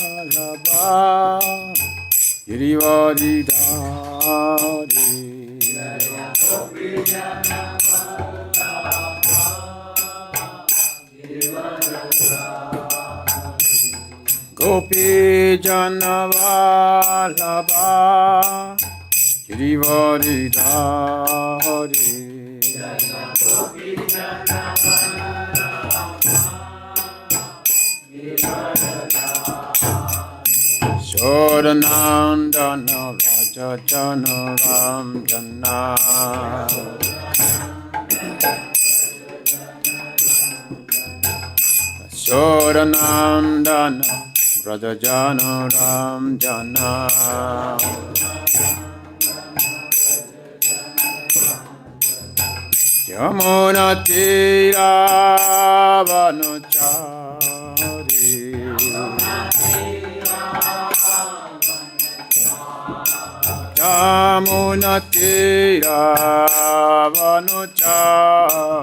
Gopijanvalabha Girivadidhari Gopijanvalabha Girivadidhari Sodanandana Raja Janaram Janāḥ Sodanandana Raja Janaram Janāḥ Yamuna Tira Vanachari Yamuna Tira Vanachari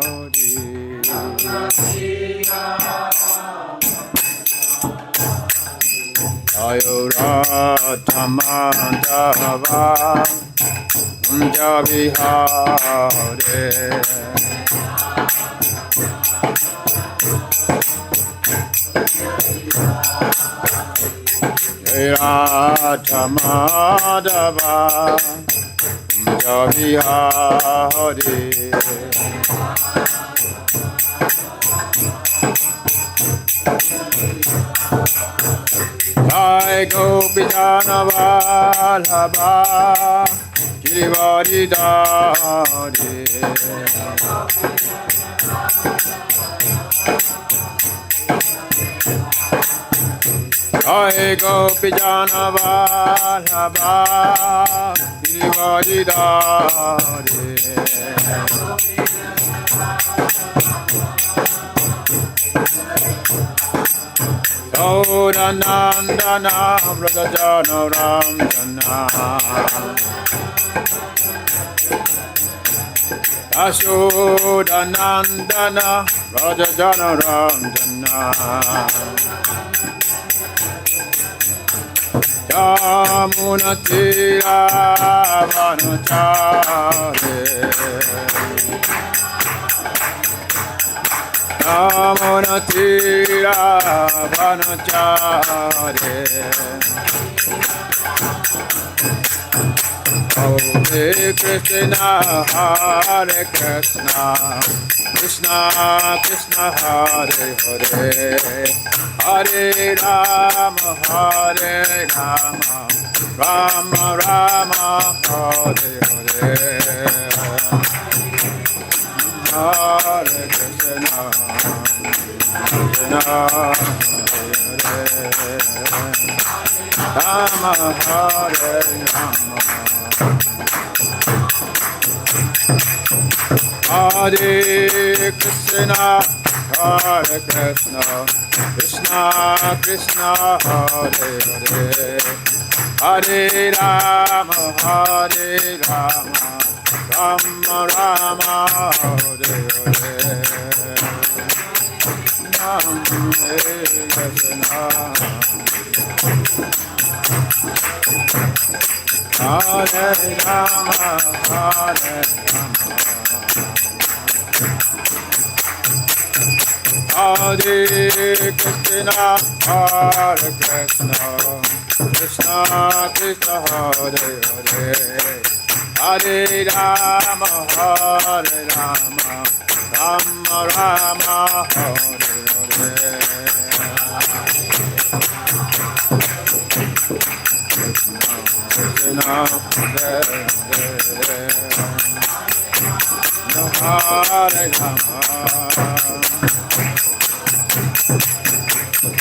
Ayurata Madhava Javihare Ayurata Madhava Javihare Jai Gopijanvalabha Girivadidhari Jai Gopijanvalabha Girivadidhari Sodanandana Raja Janaram Janāḥ Sodanandana Raja Janaram Janāḥ Yamuna Tira Vanachari Yamuna Tira Vanachari Hare Kṛṣṇa Hare Kṛṣṇa Kṛṣṇa Kṛṣṇa Hare Hare Hare Rama Hare Rama Rama Rama Hare Hare Hare Kṛṣṇa Kṛṣṇa Hare Rama Hare Rama Hare Kṛṣṇa Hare Kṛṣṇa Kṛṣṇa Kṛṣṇa Hare Hare Hare Rama Hare Rama Rama Rama Hare Hare Hare Kṛṣṇa Hare Rama Hare Rama Hare Kṛṣṇa Hare Kṛṣṇa Kṛṣṇa Kṛṣṇa Hare Hare Hare Rama Hare Rama Rama Rama Hare Hare Kṛṣṇa Hare Hare Rama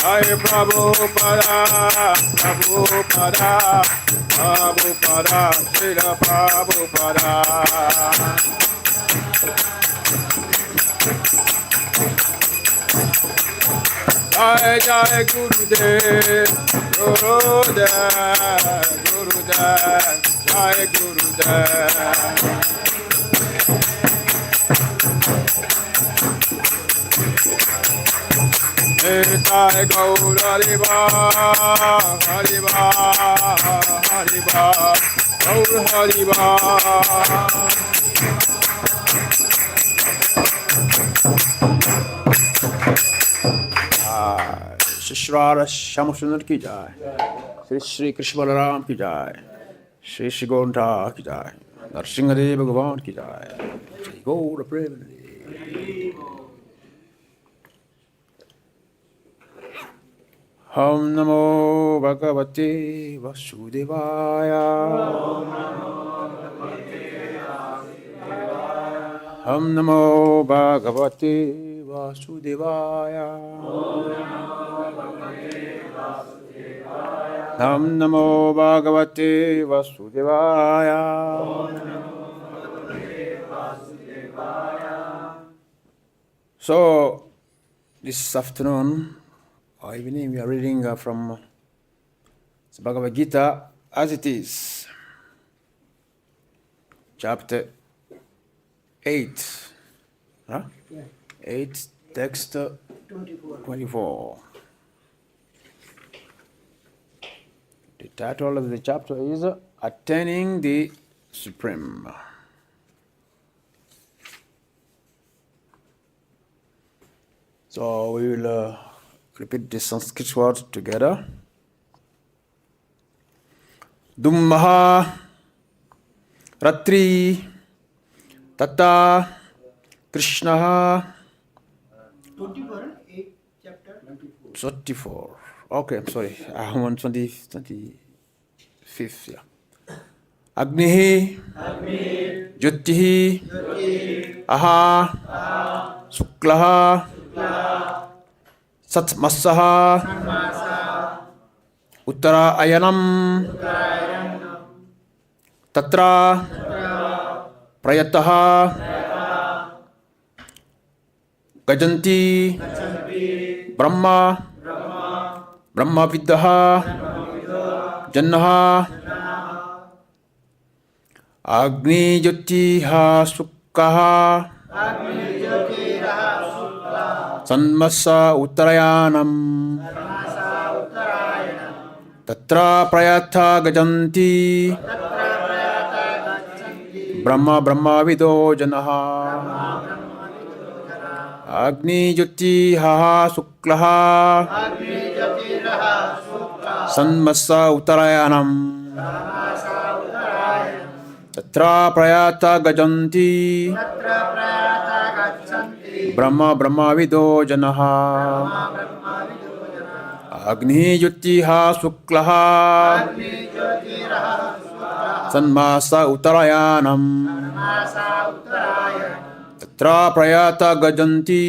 Hare Prabhupada, Prabhupada, Prabhupada, Srila Prabhupada. Jai Jai Gurudev, Gurudev, Gurudev. Gurudev. Nitai Gaur Hariva, Hariva, Hariva, Gaur Hariva. Shri Radha Shyama Sundar ki jai, Shri Kṛṣṇa Balaram ki jai, Shri Shri Gauranta ki jai, Narasimhadev Bhagavan ki jai, Shri Gaura Premanande. Om Namo Bhagavate Vasudevaya. Om Namo Bhagavate Vasudevaya. Om Namo Bhagavate Vasudevaya. So, this afternoon or evening we are reading from the Bhagavad Gita as it is, chapter 8, huh? 8, text 24. The title of the chapter is Attaining the Supreme. So we will repeat the Sanskrit words together. Dummaha Ratri Tata Kṛṣṇa 24, 8 chapter 24. Okay, I'm sorry. I am on 25th. Yeah. Agniḥ jyotiḥ ahaḥ śuklaḥ ṣaṭ-māsāḥ uttara-ayanam tatra prayātā gacchanti brahma-vidaḥ janāḥ agnir jyotiḥ śuklaḥ ṣaṇ-māsā uttarāyaṇam tatra prayātā gacchanti brahma-vido janāḥ agnir jyotiḥ śuklaḥ ṣaṇ-māsā uttarāyaṇam tatra prayātā gacchanti brahma-vido janāḥ agnir jyotiḥ śuklaḥ ṣaṇ-māsā uttarāyaṇam tatra prayātā gacchanti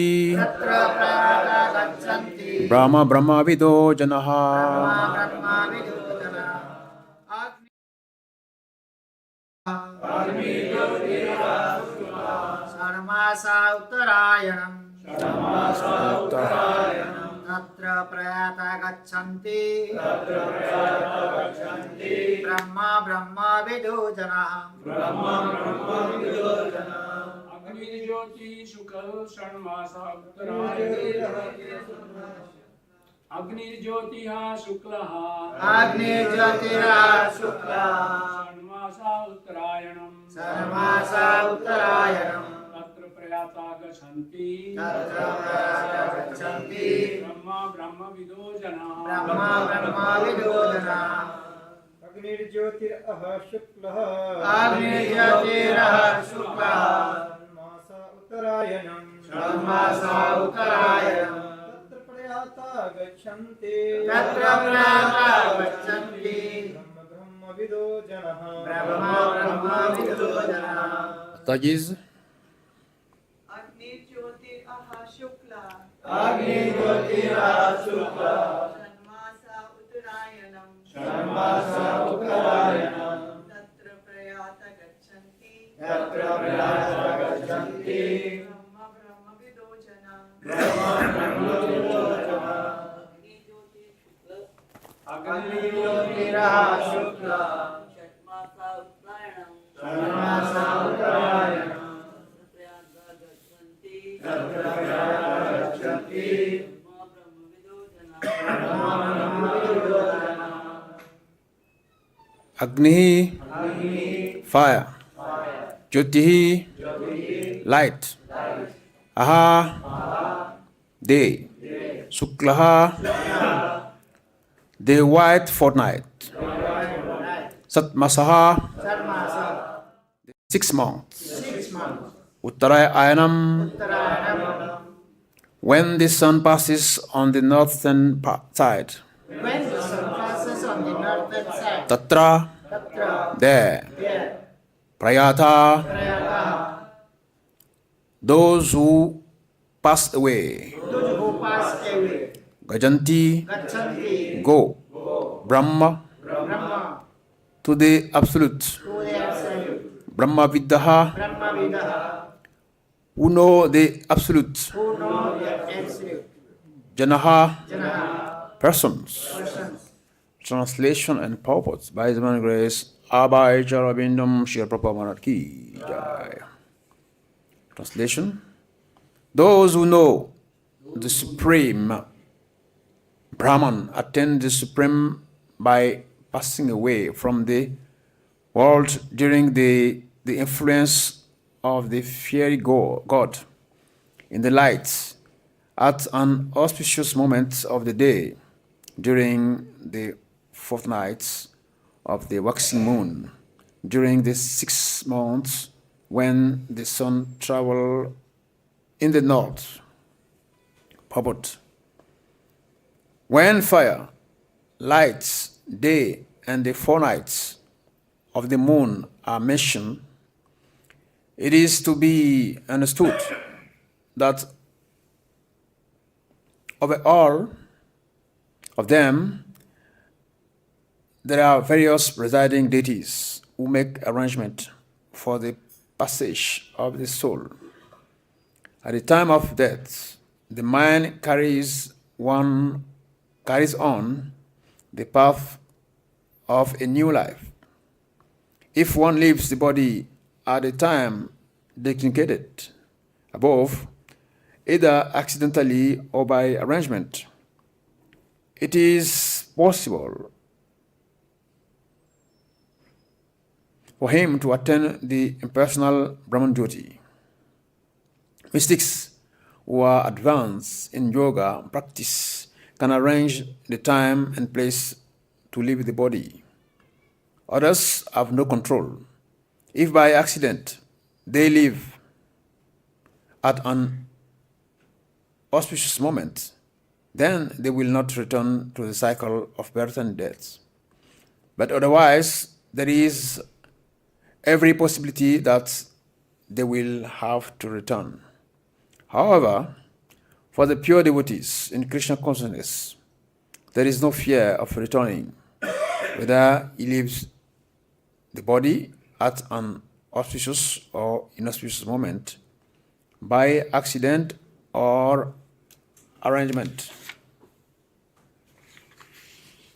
brahma-vido janāḥ. ṣaṇ-māsā uttarāyaṇam tatra prayātā gacchanti brahma-vido janāḥ agnir jyotiḥ śuklaḥ ṣaṇ-māsā uttarāyaṇam agnir jyotiḥ śuklaḥ ṣaṇ-māsā uttarāyaṇam tatra prayātā gacchanti brahma-vido janāḥ agnir jyotir śuklaḥ ṣaṇ-māsā uttarāyaṇam tatra prayātā gacchanti brahma-vido janāḥ That is agnir jyotir śuklaḥ ṣaṇ-māsā uttarāyaṇam tatra prayātā gacchanti brahma-vido janāḥ agnir jyotir śuklaḥ ṣaṭ-māsāḥ agniḥ, fire, jyotiḥ, light, ahaḥ, day, śuklaḥ, the white fortnight, ṣaṭ-māsāḥ, ṣaṇ-māsā, 6 months, 6 months, uttara-ayanam, uttara-ayanam, when the sun passes on the northern side, when the sun passes on the northern side, tatra, tatra, there, there, prayātā, prayātā, those who pass away, those who pass away, gacchanti, gacchanti, go, brahma, brahma, to the absolute, to the absolute, brahma-vidaḥ, brahma-vidaḥ, who know the absolute, who know the absolute, janāḥ, janāḥ, persons. persons. Translation and purport by His Divine Grace, Abhay Charabindam Shri Prabhupada Maharaj Ki Jai. Translation: those who know the Supreme Brahman attain the Supreme by passing away from the world during the influence of the fiery God in the light at an auspicious moment of the day during the fortnight of the waxing moon, during the 6 months when the sun travel in the north. Purport: when fire, light, day, and the fortnights of the moon are mentioned, it is to be understood that of all of them, there are various presiding deities who make arrangement for the passage of the soul. At the time of death, the mind carries on the path of a new life. If one leaves the body at the time designated above, either accidentally or by arrangement, it is possible for him to attain the impersonal brahma-jyotir. Mystics who are advanced in yoga practice can arrange the time and place to leave the body. Others have no control. If by accident they leave at an auspicious moment, then they will not return to the cycle of birth and death. But otherwise, there is every possibility that they will have to return. However, for the pure devotees in Kṛṣṇa consciousness, there is no fear of returning, whether he leaves the body at an auspicious or inauspicious moment, by accident or arrangement.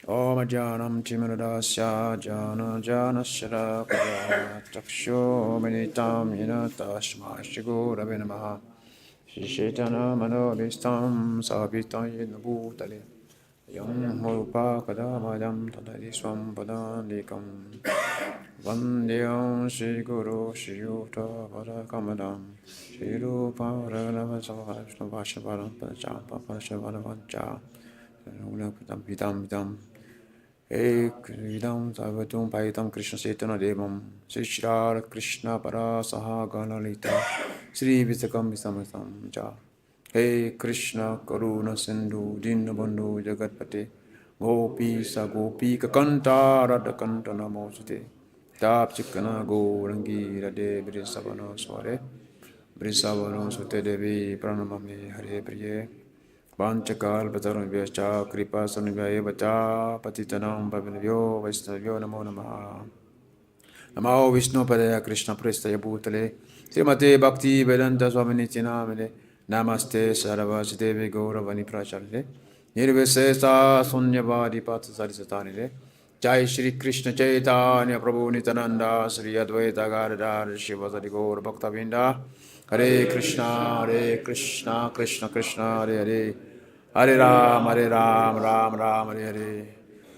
Om Ajnanam Timirasya Jana Jana Sharakaya Taksho Minitam Yena Tasma Shigo Rabbe Namaha Shri Chaitanya Manobhistam Sabitam Yena Bhutale Yam Horupa Kadamayam Tadari Swam Padandikam Vandeyam Shri Guru Shri Yukta Varakamadam Shri Rupa Raghunava Savashna Vashaparam Padachapa Padashavanavancha Vidam Vidam Ekvidam Savatum Paitam Kṛṣṇa Chaitanya Devam Sri Shri Kṛṣṇa Parasaha Ganalita Sri Visakam Visamatam Ja Hey Kṛṣṇa Karuna Sindhu Dinabandhu Jagatpate Gopi Sa Gopi Kakanta Radhakanta Namosute Tap Chikana Gaurangi Radhe Brisavana Sware Brisavana Sute Devi Pranamami Hare Priye Vanchakal Patarunvyascha Kripa Sanvyaya Vacha Patitanam Pavinavyo Vaisnavyo Namo Namaha Namo Vishnu Padaya Kṛṣṇa Prestaya Bhutale Srimate Bhakti Vedanta Swami Namine Namaste Saravasi Devi Gauravani Pracharite Nirvisesa Sunyavadi Patsarisathanile Jai Shri Kṛṣṇa Chaitanya Prabhu Nityananda Sri Advaita Gadadhar Shivasari Gaur Bhaktavinda Hare Kṛṣṇa Kṛṣṇa Krishna Krishna Hare Hare Hare Ram Ram Ram Hare Hare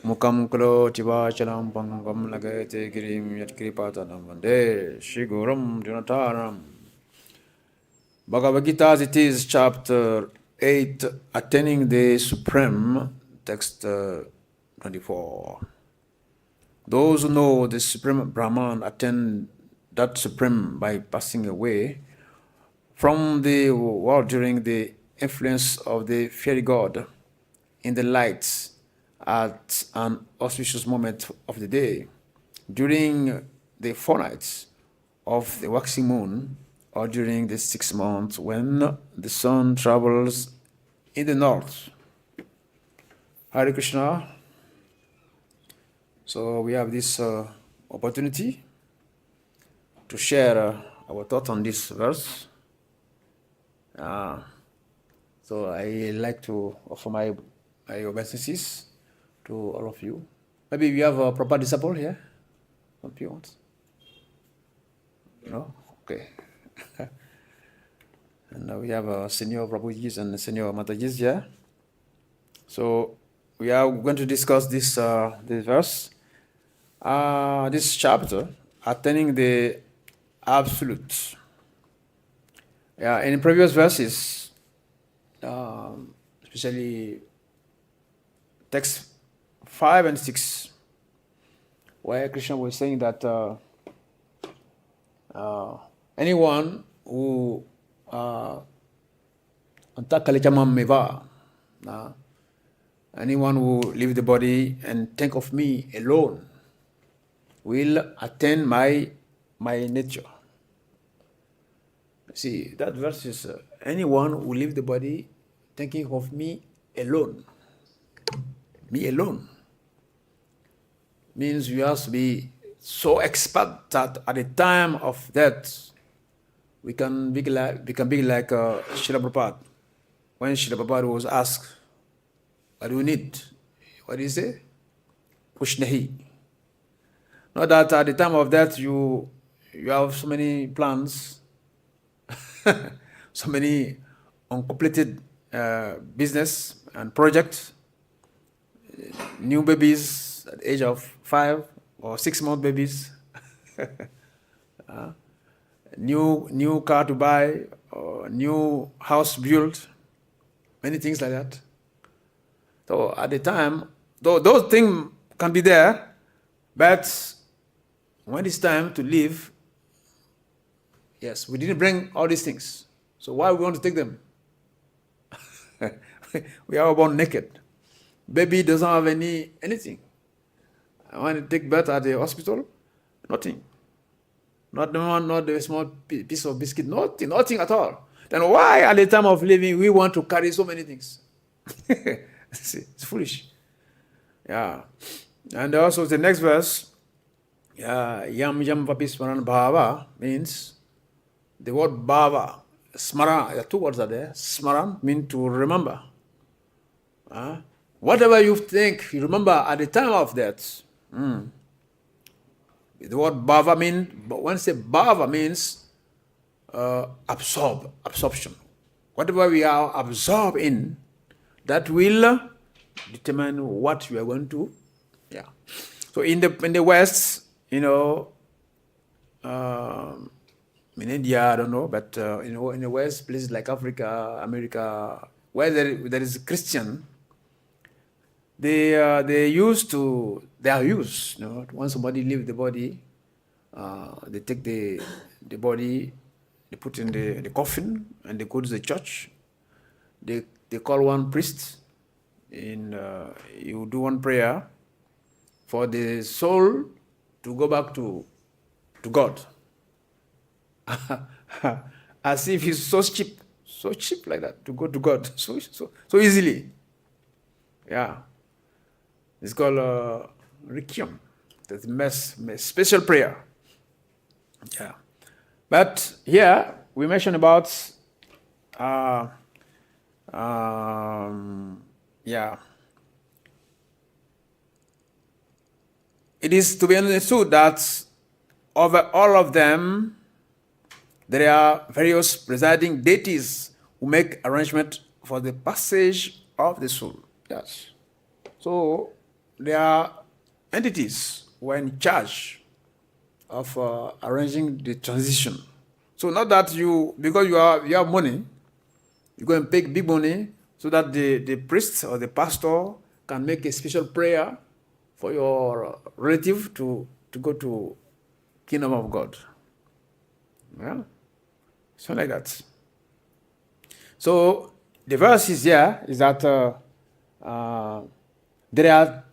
Mukam karoti vacharam pangam lagayate girim yat kripatanam vande Shri Gurum Dinataram. Bhagavad Gita, it is chapter 8, Attaining the Supreme, text 24. Those who know the Supreme Brahman attain that Supreme by passing away from the world during the influence of the fairy god in the lights at an auspicious moment of the day, during the fortnights of the waxing moon, or during the 6 months when the sun travels in the north. Hare Krishna. So we have this opportunity to share our thoughts on this verse. So I like to offer my obeisances to all of you. Maybe we have a proper disciple here. Some people. No? Okay. And we have senior Prabhujis and senior Matajis here. So we are going to discuss this verse, this chapter, attaining the absolute. Yeah, in previous verses, especially text 5 and 6, where Kṛṣṇa was saying that anyone who anyone who leave the body and think of me alone will attain my nature. See, that verse is anyone who leave the body thinking of me alone. Me alone. Means you have to be so expert that at the time of death, we can be like Srila Prabhupada. When Srila Prabhupada was asked, what do you need? What do you say? Pushnahi. Not that at the time of death you have so many plans, so many uncompleted business and projects, new babies at the age of 5 or 6 month babies, new car to buy, or new house built, many things like that. So at the time, those things can be there, but when it's time to leave, yes, we didn't bring all these things. So why we want to take them? We are born naked. Baby doesn't have anything. I want to take birth at the hospital, nothing. Not the small piece of biscuit, nothing at all. Then why at the time of living we want to carry so many things? It's foolish. Yeah. And also the next verse, yam vapi smaran bhava, means the word bhava, smara, 2 words are there. Smaran means to remember. Whatever you think, you remember at the time of death. The word bhava means, when I say bhava means absorption. Whatever we are absorbed in, that will determine what we are going to. Yeah. So in the West, in India, I don't know, but in the West, places like Africa, America, where there is a Christian, they are used. Once somebody leaves the body, they take the body, they put in the coffin, and they go to the church. They call one priest, and you do one prayer for the soul to go back to God. As if it's so cheap like that, to go to God so easily. Yeah. It's called Requiem. That's a special prayer. Yeah. But here we mentioned about it is to be understood that over all of them there are various presiding deities who make arrangement for the passage of the soul. Yes. So there are entities who are in charge of arranging the transition. So not that because you have money, you go and pay big money so that the priest or the pastor can make a special prayer for your relative to go to kingdom of God. Well, something like that. So the verse is here is that there are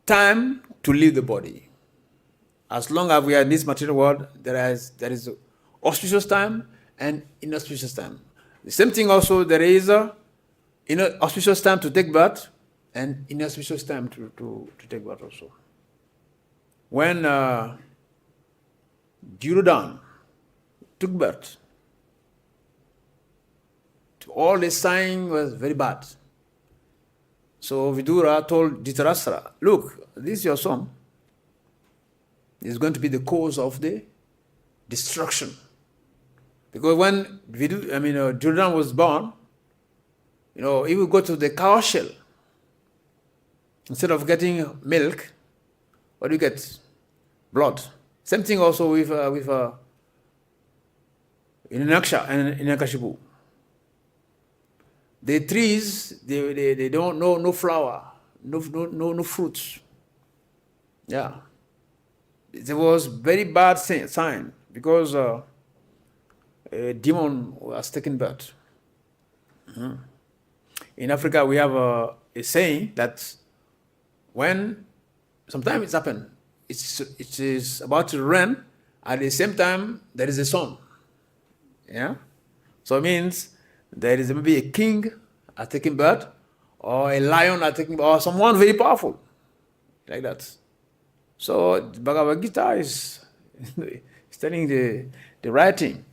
time to leave the body. As long as we are in this material world, there is auspicious time and inauspicious time. The same thing also, there is auspicious time to take birth and inauspicious time to take birth also. When Charudesna took birth, all the sign was very bad. So Vidura told Dhritarashtra, look, this is your son. Is going to be the cause of the destruction. Because when Charudesna was born, he would go to the cow shell. Instead of getting milk, what do you get? Blood. Same thing also with Hiranyakashipu. The trees, they don't know no flower, no fruits. Yeah. There was very bad sign because a demon was taken birth. In Africa, we have a saying that when sometimes it's happened, it is about to rain, at the same time there is a sun. Yeah, so it means there is maybe a king taking birth, or a lion taking birth, or someone very powerful, like that. So the Bhagavad Gita is telling the right thing.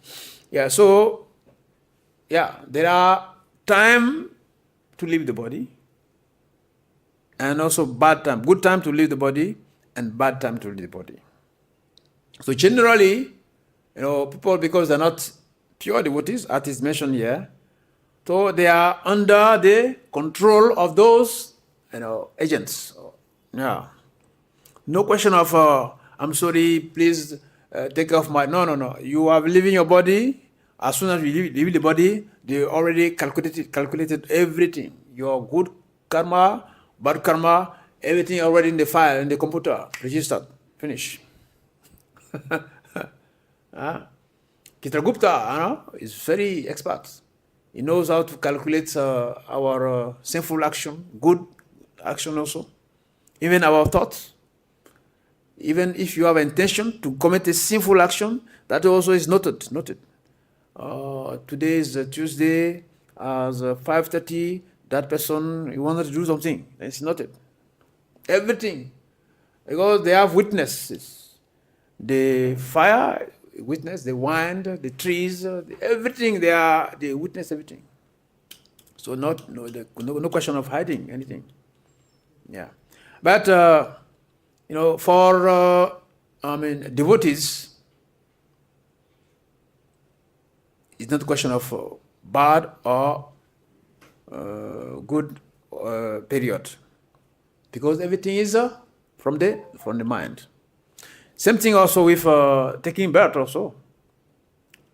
Yeah, so there are time to leave the body and also bad time. Good time to leave the body and bad time to leave the body. So generally, people, because they're not pure devotees, as is mentioned here, so they are under the control of those agents. Yeah. No question of, I'm sorry, please take off my... No. You are leaving your body. As soon as you leave the body, they already calculated everything. Your good karma, bad karma, everything already in the file, in the computer, registered, finish. Chitragupta is very expert. He knows how to calculate our sinful action, good action also, even our thoughts. Even if you have intention to commit a sinful action, that also is noted. Today is Tuesday, as 5:30, that person, he wanted to do something. It's noted. Everything. Because they have witnesses. The fire, witness, the wind, the trees, everything, they witness everything. So no question of hiding anything. Yeah. But, for devotees, it's not a question of bad or good period, because everything is from the mind. Same thing also with taking birth. Also,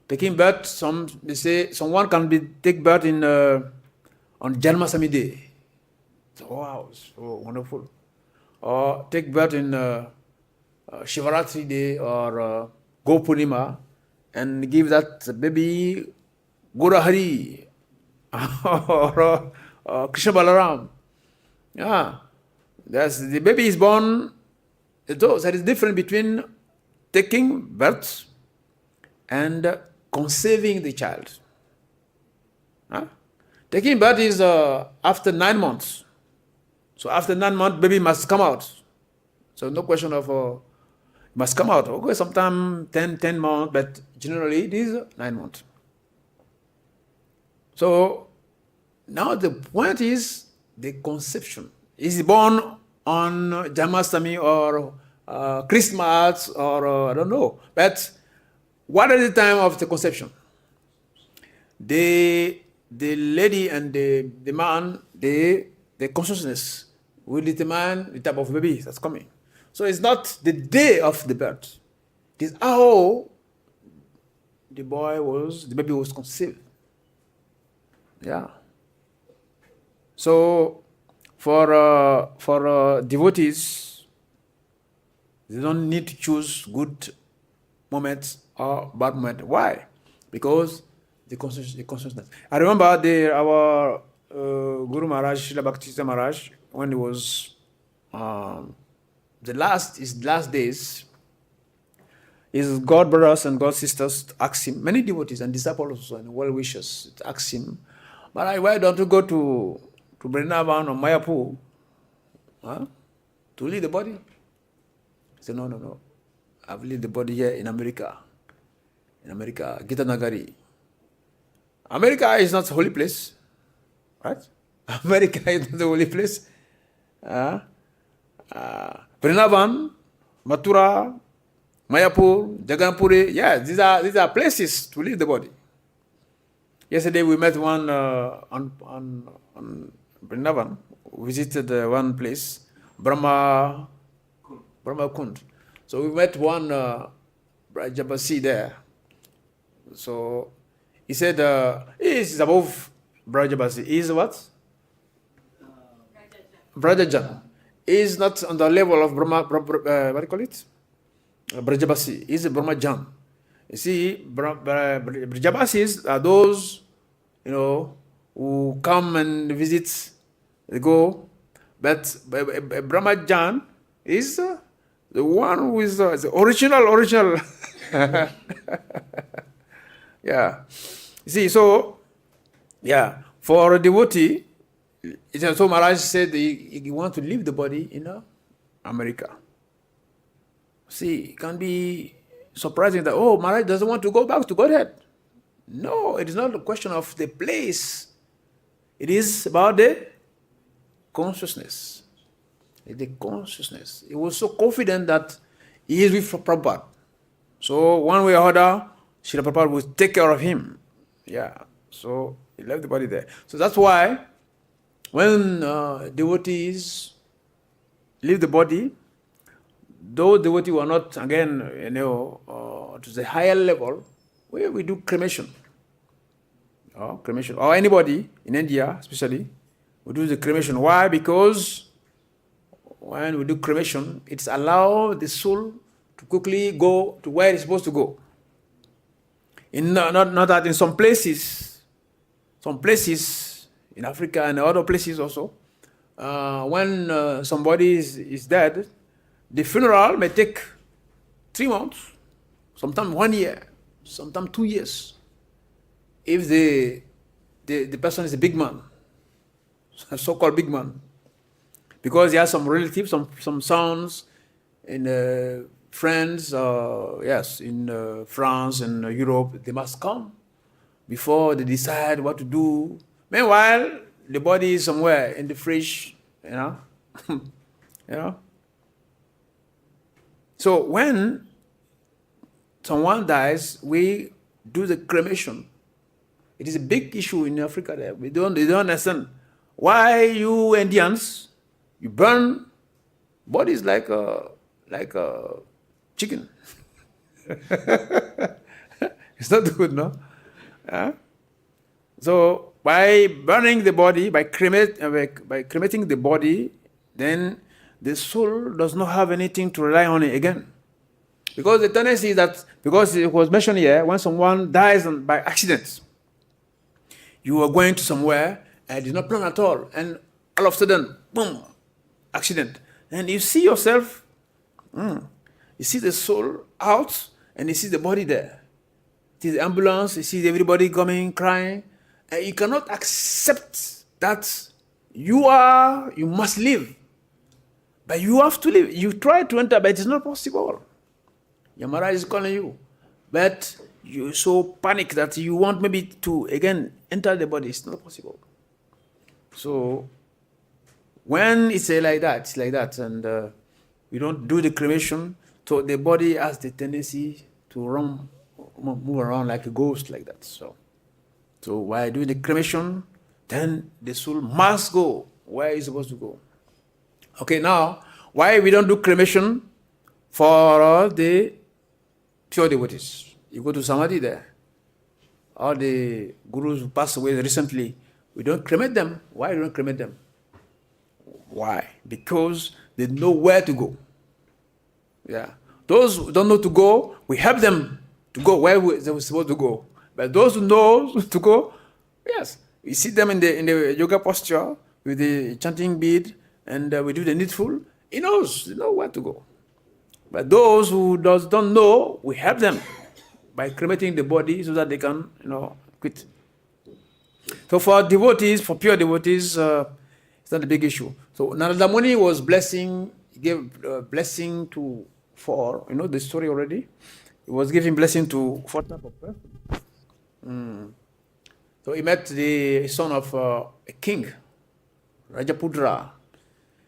taking birth. They say someone can take birth on Janmasami day. So, wow, so wonderful. Or take birth in Shivaratri day or Gopurnima and give that baby Gorahari or Krishna Balaram. Yeah, the baby is born. There is difference between taking birth and conceiving the child. Taking birth is after 9 months. So after 9 months, baby must come out. So no question of must come out. Okay, sometime 10 months, but generally it is 9 months. So now the point is the conception. Is he born on Janmashtami or Christmas or I don't know. But what is the time of the conception? The lady and the man, the consciousness will determine the type of baby that's coming. So it's not the day of the birth. It is how the baby was conceived. Yeah. So for devotees, they don't need to choose good moments or bad moments. Why? Because the consciousness. I remember our Guru Maharaj, Srila Bhakti Maharaj, when he was his last days, his God brothers and God sisters asked him, many devotees and disciples and well-wishers asked him, Maharaj, why don't you go to Vrindavan or Mayapur to lead the body? He said, no. I've lead the body here in America. Gita Nagari. America is not a holy place, right? America is not a holy place. Vrindavan, Mathura, Mayapur, Jaganpuri, these are places to leave the body. Yesterday we met one on Vrindavan. We visited one place, Brahma Kund. So we met one Brajabasi there. So he said, he is above Brajabasi. He is what? Brajajan. He is not on the level of what do you call it? Brajabasi. He is a Brahmajan. You see, Brajabasis are those, who come and visit, they go. But Brahmajan is the one who is the original. Yeah. You see, so, for a devotee, so Maharaj said he wants to leave the body in America. See, it can be surprising that, Maharaj doesn't want to go back to Godhead. No, it is not a question of the place. It is about the consciousness. The consciousness. He was so confident that he is with Prabhupada. So one way or other, Srila Prabhupada will take care of him. Yeah. So he left the body there. So that's why when devotees leave the body, those devotees who are not, again, to the higher level, we do cremation. Cremation. Or anybody in India, especially, we do the cremation. Why? Because when we do cremation, it's allow the soul to quickly go to where it's supposed to go. Not that in some places in Africa and other places also, when somebody is dead, the funeral may take 3 months, sometimes 1 year, sometimes 2 years. If the person is a big man, a so-called big man, because he has some relatives, some sons, and friends, in France and Europe, they must come before they decide what to do. Meanwhile, the body is somewhere in the fridge, So when someone dies, we do the cremation. It is a big issue in Africa there. They don't understand why you Indians, you burn bodies like a chicken. It's not good, no? So by burning the body, by cremating the body, then the soul does not have anything to rely on again. Because the tendency is that, because it was mentioned here, when someone dies by accident, you are going to somewhere and did not plan at all, and all of a sudden, boom, accident. And you see yourself, you see the soul out, and you see the body there. You see the ambulance, you see everybody coming, crying, and you cannot accept that you must live. But you have to live. You try to enter, but it is not possible. Your Maharaj is calling you. But you're so panicked that you want maybe to, again, enter the body. It's not possible. So, when it's like that, it's like that. And we don't do the cremation, so the body has the tendency to move around like a ghost, like that. So while doing the cremation, then the soul must go where it's supposed to go. Okay, now, why we don't do cremation for the pure devotees? You go to Samadhi there. All the gurus who passed away recently, we don't cremate them. Why don't we cremate them? Why? Because they know where to go. Yeah. Those who don't know to go, we help them to go where they were supposed to go. But those who know to go, yes, we sit them in the yoga posture with the chanting bead, and we do the needful. He knows, they know where to go. But those who don't know, we help them by cremating the body so that they can, quit. So for devotees, for pure devotees, it's not a big issue. So Narada Muni was blessing, he gave blessing to four, you know the story already? He was giving blessing to four type of person. So he met the son of a king, Rajaputra.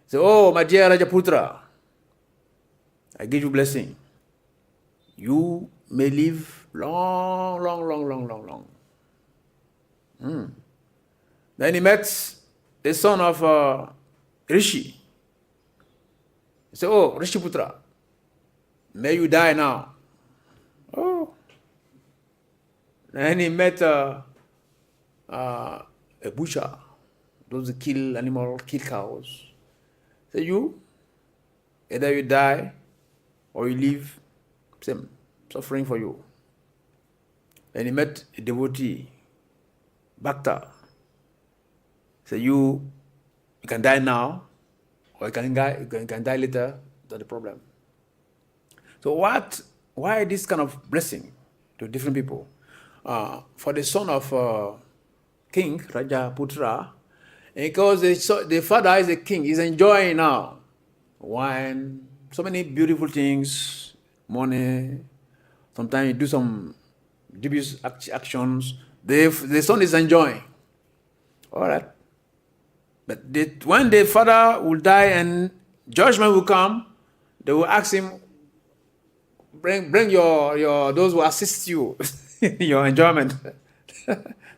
He said, oh, my dear Rajaputra, I give you blessing. You may live long. Then he met the son of Rishi. He said, oh, Rishiputra, may you die now. Oh. Then he met a butcher, those who kill animals, kill cows. He said, you, either you die or you live, same, suffering for you. Then he met a devotee, Bhakti. He said, you can die now, or you can die later, that's the problem. So why this kind of blessing to different people? For the son of King, Rajaputra, because the father is a king, he's enjoying now wine, so many beautiful things, money, sometimes you do some dubious actions, the son is enjoying. All right. But when the father will die and judgment will come, they will ask him, bring your those who assist you, your enjoyment.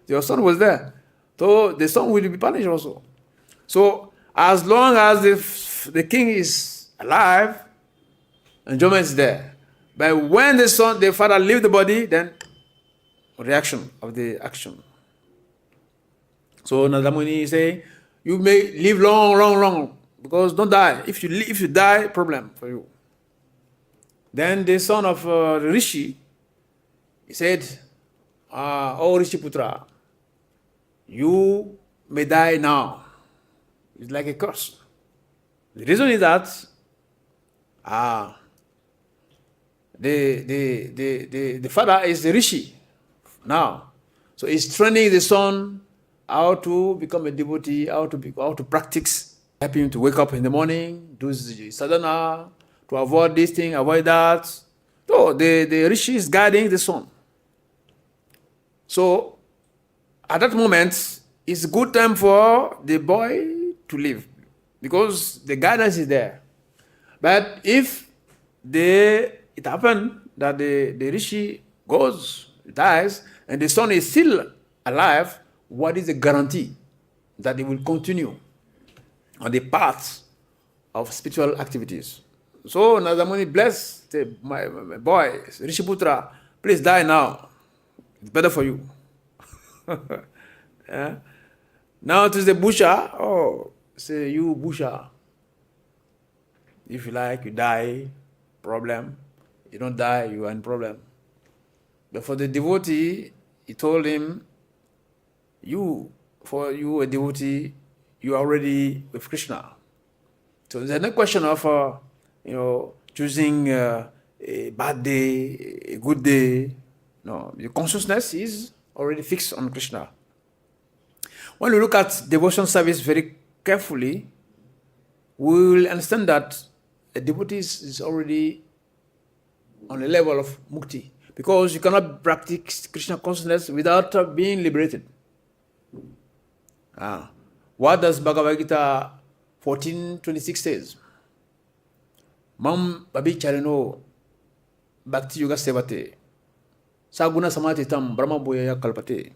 Your son was there. So the son will be punished also. So as long as the king is alive, enjoyment is there. But when the father leave the body, then reaction of the action. So Narada Muni say, you may live long, because don't die. If you die, problem for you. Then the son of Rishi, he said, oh Rishiputra, you may die now. It's like a curse. The reason is that the father is the Rishi now. So he's training the son how to become a devotee, how to practice, helping him to wake up in the morning, do sadhana, to avoid this thing, avoid that. So the Rishi is guiding the son. So at that moment, it's a good time for the boy to live because the guidance is there. But if it happened that the Rishi dies, and the son is still alive, what is the guarantee that he will continue on the path of spiritual activities? So Narada Muni blessed my boy, Rishiputra, please die now. It's better for you. Yeah? Now it is the butcher. Oh, say you butcher. If you like, you die, problem. You don't die, you are in problem. But for the devotee, he told him, for you a devotee, you are already with Kṛṣṇa. So there's no question of choosing a bad day, a good day. No, your consciousness is already fixed on Kṛṣṇa. When we look at devotion service very carefully, we will understand that a devotee is already on a level of mukti, because you cannot practice Krishna consciousness without being liberated. What does Bhagavad Gita 14:26 says? Mam babicharino bhakti yoga sevate saguna samatitam brahma bhoyaya kalpate.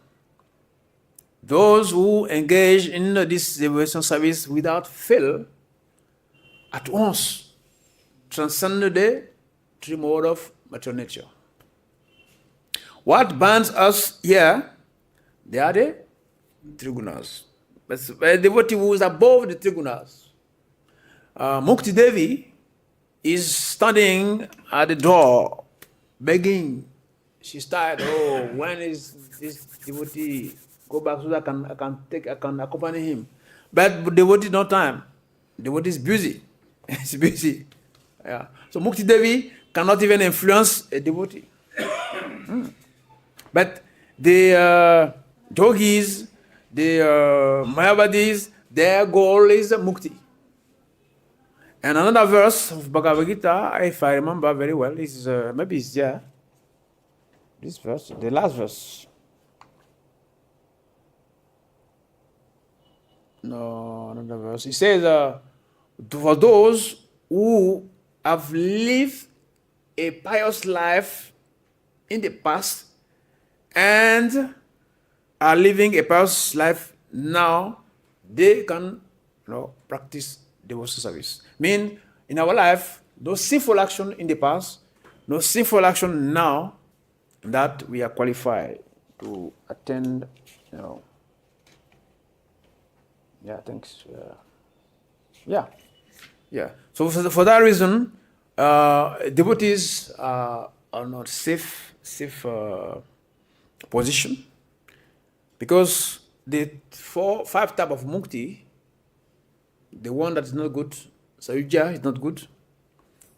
Those who engage in this devotion service without fail at once transcend the three modes of material nature. What binds us here, they are the trigunas. But a devotee who is above the trigunas, Mukti Devi is standing at the door, begging. She's tired. Oh, when is this devotee go back so that I can accompany him? But the devotee no time. The devotee is busy. He's busy. Yeah. So Mukti Devi cannot even influence a devotee. But the yogis, the Mayavadis, their goal is mukti. And another verse of Bhagavad Gita, if I remember very well, is maybe it's there. This verse, the last verse. No, another verse. It says, for those who have lived a pious life in the past and are living a pious life now, they can practice devotional service. Mean, in our life, no sinful action in the past, no sinful action now, that we are qualified to attend, Yeah, thanks. Yeah. So for that reason, devotees are not safe position, because the 5 type of mukti, the one that is not good, sayuja is not good.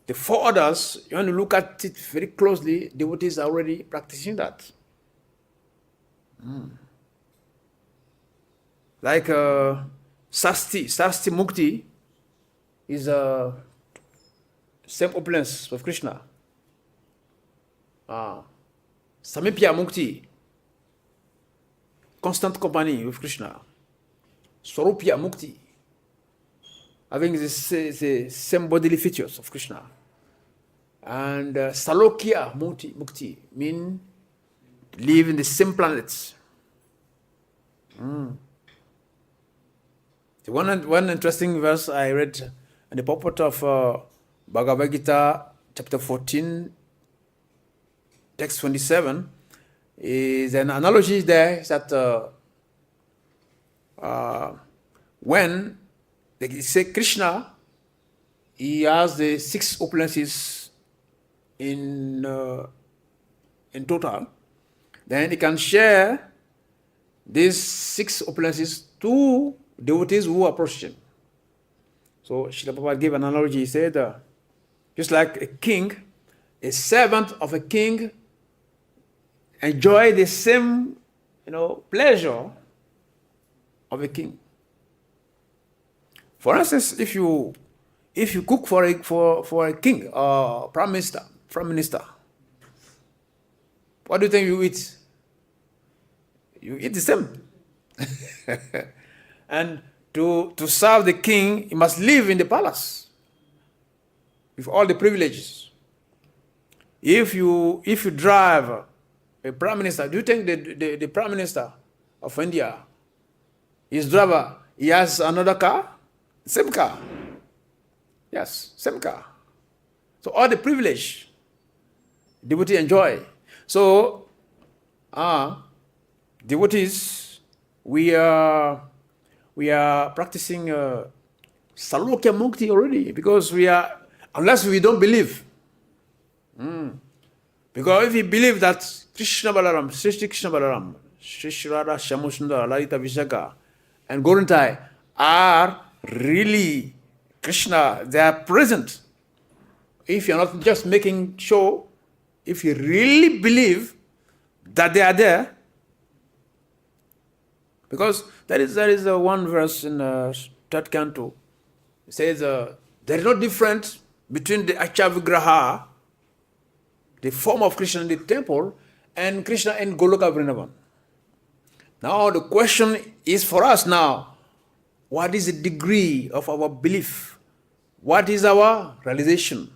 The 4 others, you want to look at it very closely, devotees are already practicing that. Like Sasti Mukti is same opulence of Kṛṣṇa. Samipya Mukti, constant company with Kṛṣṇa. Swarupya Mukti, having the same bodily features of Kṛṣṇa. And Salokya Mukti mean live in the same planets. One interesting verse I read in the purport of Bhagavad Gita, chapter 14, text 27, is an analogy there that when they say Kṛṣṇa, he has the 6 opulences in total, then he can share these 6 opulences to devotees who approach him. So Srila Prabhupada gave an analogy. He said, just like a king, a servant of a king enjoy the same, pleasure of a king. For instance, if you cook for a king or prime minister, what do you think you eat? You eat the same. And to serve the king, you must live in the palace with all the privileges. If you drive a prime minister, do you think the prime minister of India, his driver, he has another car? Same car. Yes, same car. So all the privilege devotee enjoy. So devotees, we are practicing Salokya Mukti already, because unless we don't believe. Because if we believe that Kṛṣṇa Balaram, Sri Kṛṣṇa Balaram, Sri Radha Shyamasundara, Lalita Vishaka, and Gorantai are really Kṛṣṇa, they are present. If you're not just making show, if you really believe that they are there, because there is one verse in 3rd canto. It says there is no difference between the Acha Vigraha, the form of Kṛṣṇa in the temple, and Kṛṣṇa in Goloka Vrindavan. Now the question is for us now, what is the degree of our belief? What is our realization?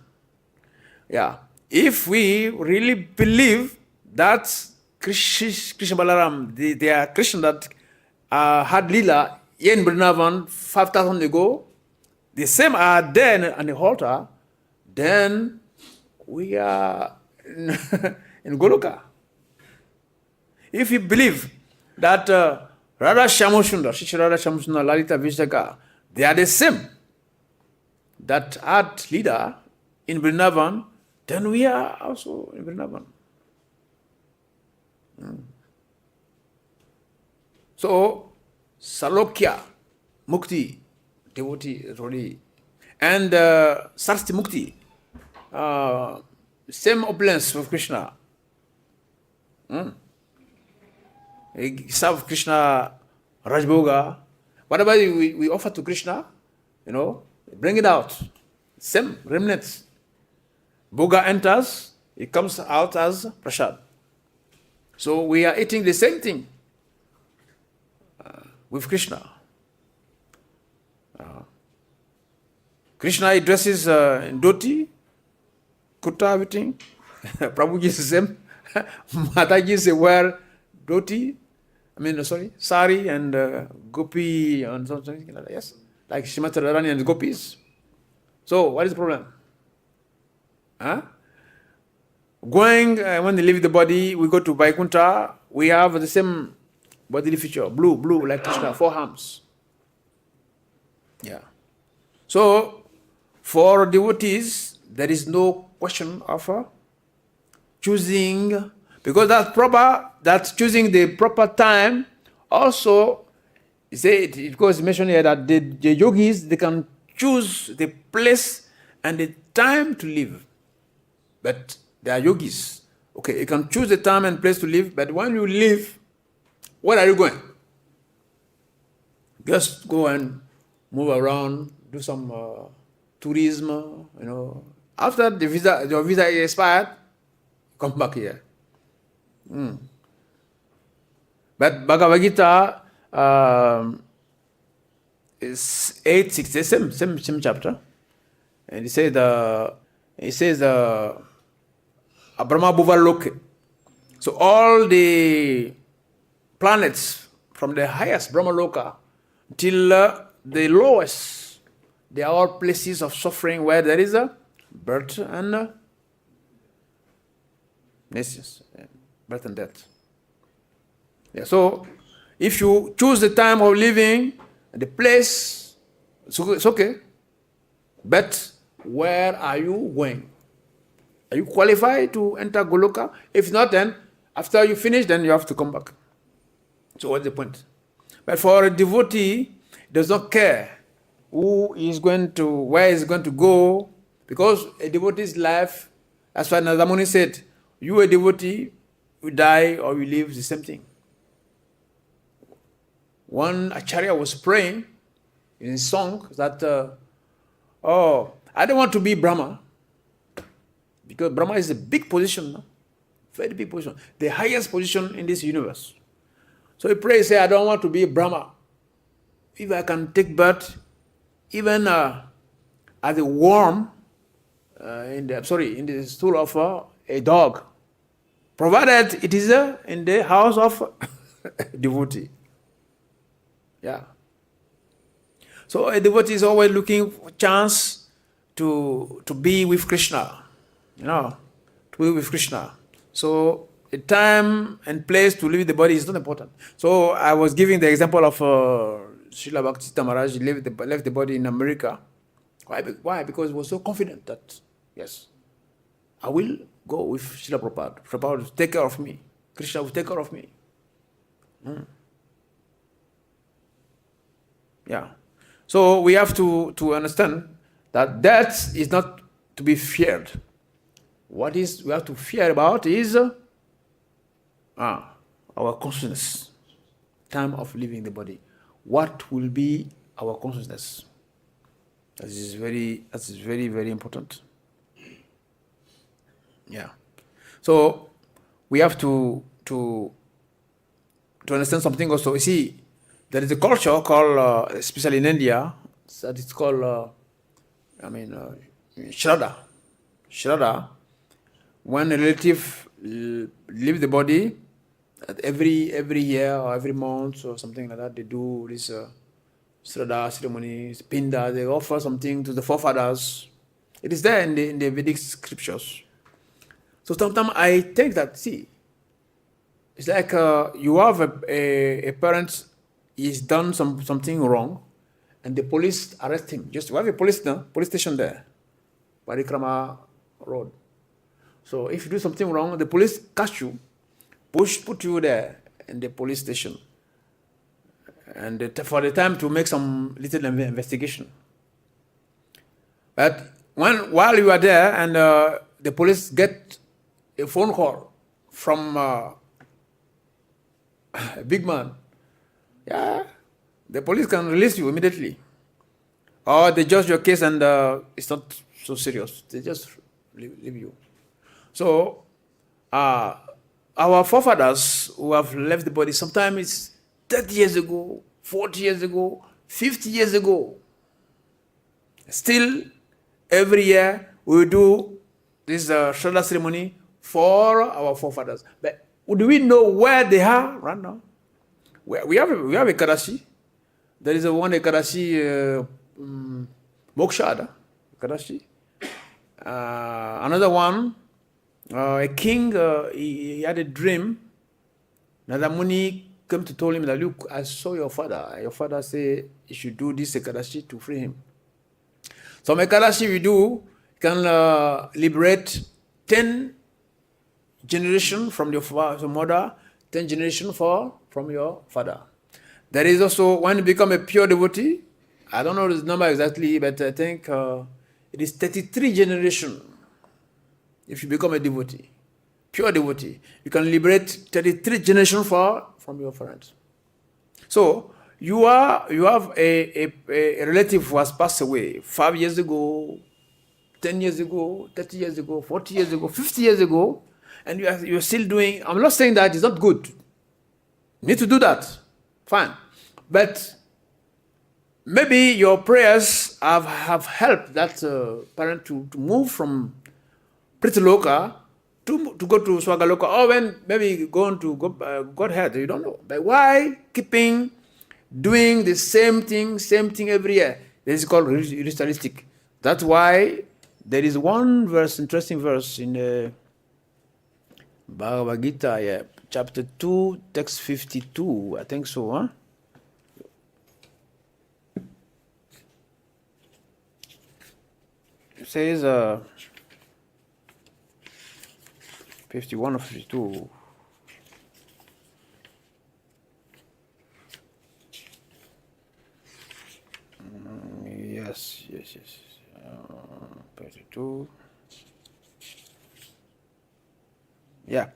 Yeah. If we really believe that Kṛṣṇa Balaram, they are Kṛṣṇa that had Lila in Vrindavan 5,000 ago, the same are there on the altar, then we are in Goloka. If you believe that Radha Shyamsundar, Shri Radha Shyamsundar, Lalita Vishaka, they are the same, that art leader in Vrindavan, then we are also in Vrindavan. So, Salokya, Mukti, devotee, Rodi, and Sarsti Mukti, same opulence of Krishna. Serve Krishna, Rajboga, whatever we offer to Krishna, bring it out. Same remnants. Bhoga enters, it comes out as prasad. So we are eating the same thing with Krishna. Krishna he dresses in dhoti, kurta, everything. Prabhuji is the same. Mataji wear dhoti, sari and gopi and something like that. Yes, like Srimati Radharani and gopis. So what is the problem? Going, when they leave the body, we go to Vaikuntha, we have the same bodily feature, blue, like Krishna, 4 arms. Yeah. So, for devotees, there is no question of choosing, because that's choosing the proper time. Also, it goes mentioned here that the yogis, they can choose the place and the time to live. But they are yogis. Okay, you can choose the time and place to live, but when you live, where are you going? Just go and move around, do some tourism, After your visa is expired, come back here. But Bhagavad Gita is 8.6, same chapter. And it says Brahma Bhuva Loke. So all the planets from the highest Brahma Loka till the lowest, they are all places of suffering where there is a birth and birth and death. Yeah, so if you choose the time of living, the place, it's okay. But where are you going? Are you qualified to enter Goloka? If not, then after you finish, then you have to come back. So what's the point? But for a devotee, does not care where he's going to go, because a devotee's life, as what Nadamuni said, you a devotee, you die or you live, the same thing. One Acharya was praying in his song that, I don't want to be Brahma, because Brahma is a big position, very big position, the highest position in this universe. So he prays, say, I don't want to be Brahma. If I can take birth, even as a worm in the stool of a dog, provided it is in the house of a devotee. Yeah. So a devotee is always looking for a chance to be with Kṛṣṇa, to be with Kṛṣṇa. So a time and place to leave the body is not important. So I was giving the example of Srila Bhakti Maharaj. He left the body in America. Why? Because he was so confident that, yes, I will go with Srila Prabhupada. Prabhupada will take care of me. Kṛṣṇa will take care of me. Yeah. So we have to understand that death is not to be feared. What we have to fear about is our consciousness. Time of leaving the body. What will be our consciousness? That is very, very important. Yeah. So we have to understand something also. You see, there is a culture called, especially in India, that it's called, Shraddha. Shraddha. When a relative leaves the body, every year or every month or something like that, they do this Shraddha ceremonies, pinda, they offer something to the forefathers. It is there in the Vedic scriptures. So sometimes I think that, see, it's like you have a parent, he's done something wrong, and the police arrest him. Just we have a police station there, Parikrama Road. So if you do something wrong, the police catch you, put you there in the police station, and for the time to make some little investigation. But while you are there, and the police get a phone call from a big man, yeah, the police can release you immediately. Or they judge your case and it's not so serious. They just leave you. So our forefathers who have left the body, sometimes it's 30 years ago, 40 years ago, 50 years ago. Still, every year we do this Shraddha ceremony for our forefathers. But do we know where they are right now? We have a Karashi. There is one Karashi, Moksha Karashi. Another one, a king, he had a dream. Another Muni came to tell him that, look, I saw your father. Your father said you should do this Ekadashi to free him. So Ekadashi we do can liberate 10 generations from your mother, 10 generations from your father. There is also, when you become a pure devotee, I don't know the number exactly, but I think it is 33 generations. If you become a devotee, pure devotee, you can liberate 33 generations from your parents. So you have a relative who has passed away 5 years ago, 10 years ago, 30 years ago, 40 years ago, 50 years ago, and you're still doing. I'm not saying that it's not good. You need to do that, fine, but maybe your prayers have helped that parent to move from Pritaloka to go to Swagaloka, or when maybe going to Godhead, you don't know. But why keeping doing the same thing every year? This is called ritualistic. That's why there is one verse, interesting verse in the Bhagavad Gita, chapter 2, text 52, I think so, huh? It says 51 or 52. Yes. 52. Yeah.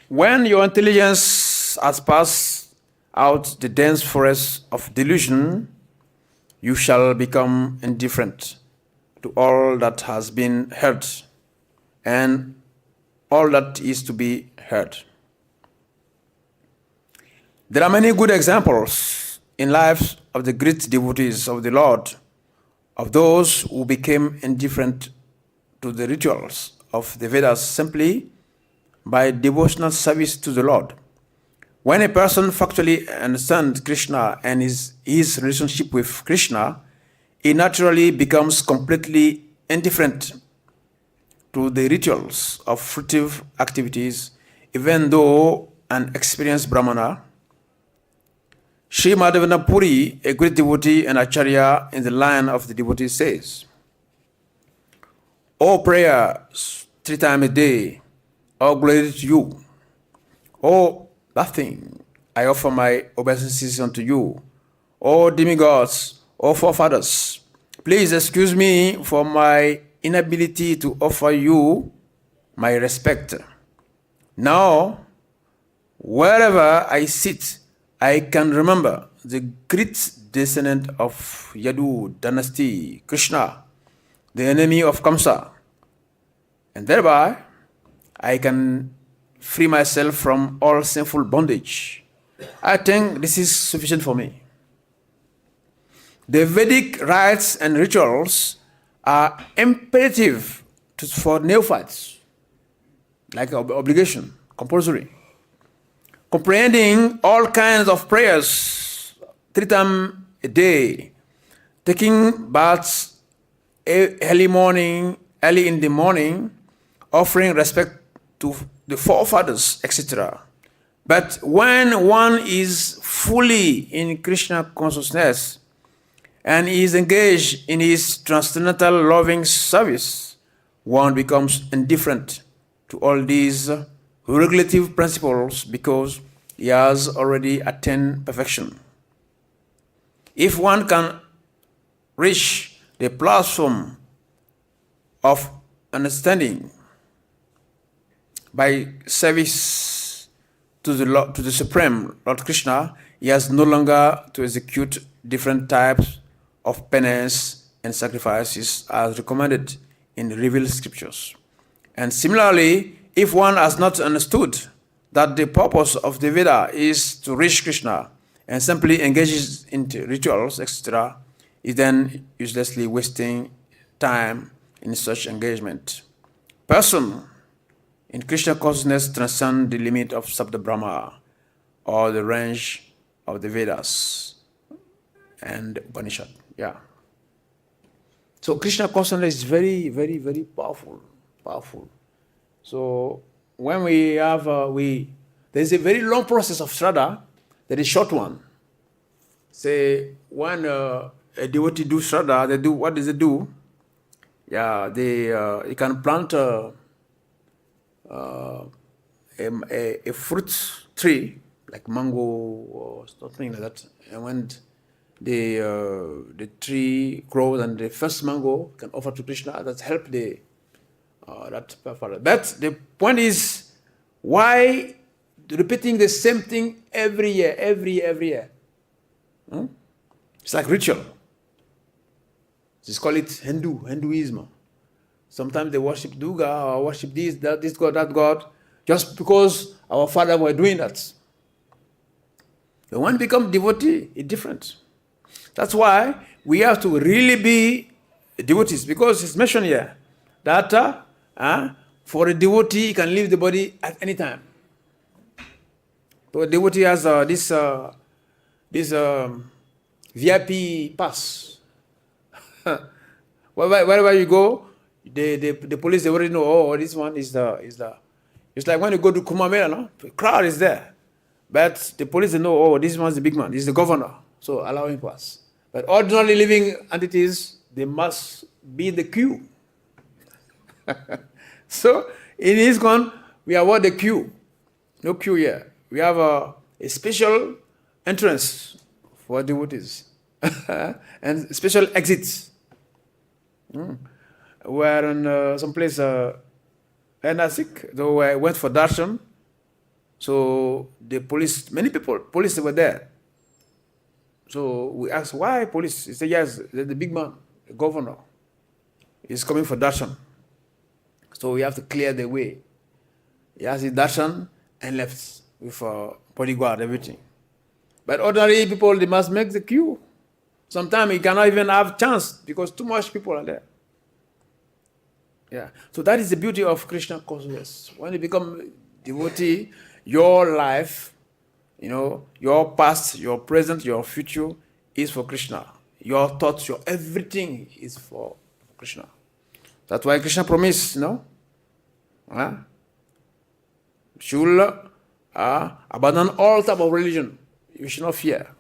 When your intelligence has passed out the dense forest of delusion, you shall become indifferent to all that has been heard and all that is to be heard. There are many good examples in lives of the great devotees of the Lord, of those who became indifferent to the rituals of the Vedas simply by devotional service to the Lord. When a person factually understands Kṛṣṇa and his relationship with Kṛṣṇa, he naturally becomes completely indifferent to the rituals of fruitive activities, even though an experienced brahmana. Sri Madhavendra Puri, a great devotee and acharya in the line of the devotees, says, "O prayer 3 times a day, all glory to you. O nothing, I offer my obeisances unto you. O demigods, O forefathers, please excuse me for my inability to offer you my respect. Now, wherever I sit, I can remember the great descendant of Yadu dynasty, Kṛṣṇa, the enemy of Kamsa, and thereby I can free myself from all sinful bondage. I think this is sufficient for me." The Vedic rites and rituals are imperative for neophytes, like obligation, compulsory. Comprehending all kinds of prayers 3 times a day taking baths early in the morning, offering respect to the forefathers, etc. But when one is fully in Krishna consciousness and is engaged in his transcendental loving service, one becomes indifferent to all these regulative principles because he has already attained perfection. If one can reach the platform of understanding by service to the Supreme Lord Kṛṣṇa, he has no longer to execute different types of penance and sacrifices as recommended in the revealed scriptures. And similarly, if one has not understood that the purpose of the Veda is to reach Kṛṣṇa and simply engages in rituals, etc., is then uselessly wasting time in such engagement. Person in Krishna consciousness transcend the limit of Sabda Brahma or the range of the Vedas and Upanishad. Yeah. So Krishna consciousness is very, very, very powerful. So when we have, there's a very long process of Shraddha, there is a short one. Say, when a devotee do Shraddha, what does it do? Yeah, you can plant a fruit tree, like mango or something like that. And when the tree grows and the first mango can offer to Krishna, that help that father. But the point is, why repeating the same thing every year? It's like ritual. Just call it Hinduism. Sometimes they worship Durga or worship this god, that god, just because our father were doing that. But when we become devotee, it's different. That's why we have to really be devotees, because it's mentioned here that for a devotee, he can leave the body at any time. So a devotee has this VIP pass. Wherever you go, the police, they already know, oh, this one is the. It's like when you go to Kumbh Mela, no? The crowd is there. But the police, they know, oh, this one's the big man, this is the governor. So allow him pass. But ordinarily living entities, they must be in the queue. So in ISKCON, we avoid the queue. No queue here. We have a special entrance for devotees and special exits. We're in some place in Nasik, though I went for darshan. So the police, many police were there. So we asked, why police? He said, yes, the big man, the governor, is coming for darshan. So we have to clear the way. He has his darshan and left with bodyguard, everything. But ordinary people, they must make the queue. Sometimes you cannot even have chance because too much people are there. Yeah. So that is the beauty of Krishna consciousness. When you become devotee, your life, your past, your present, your future is for Krishna. Your thoughts, your everything is for Krishna. That's why Krishna promised, should abandon all type of religion. You should not fear.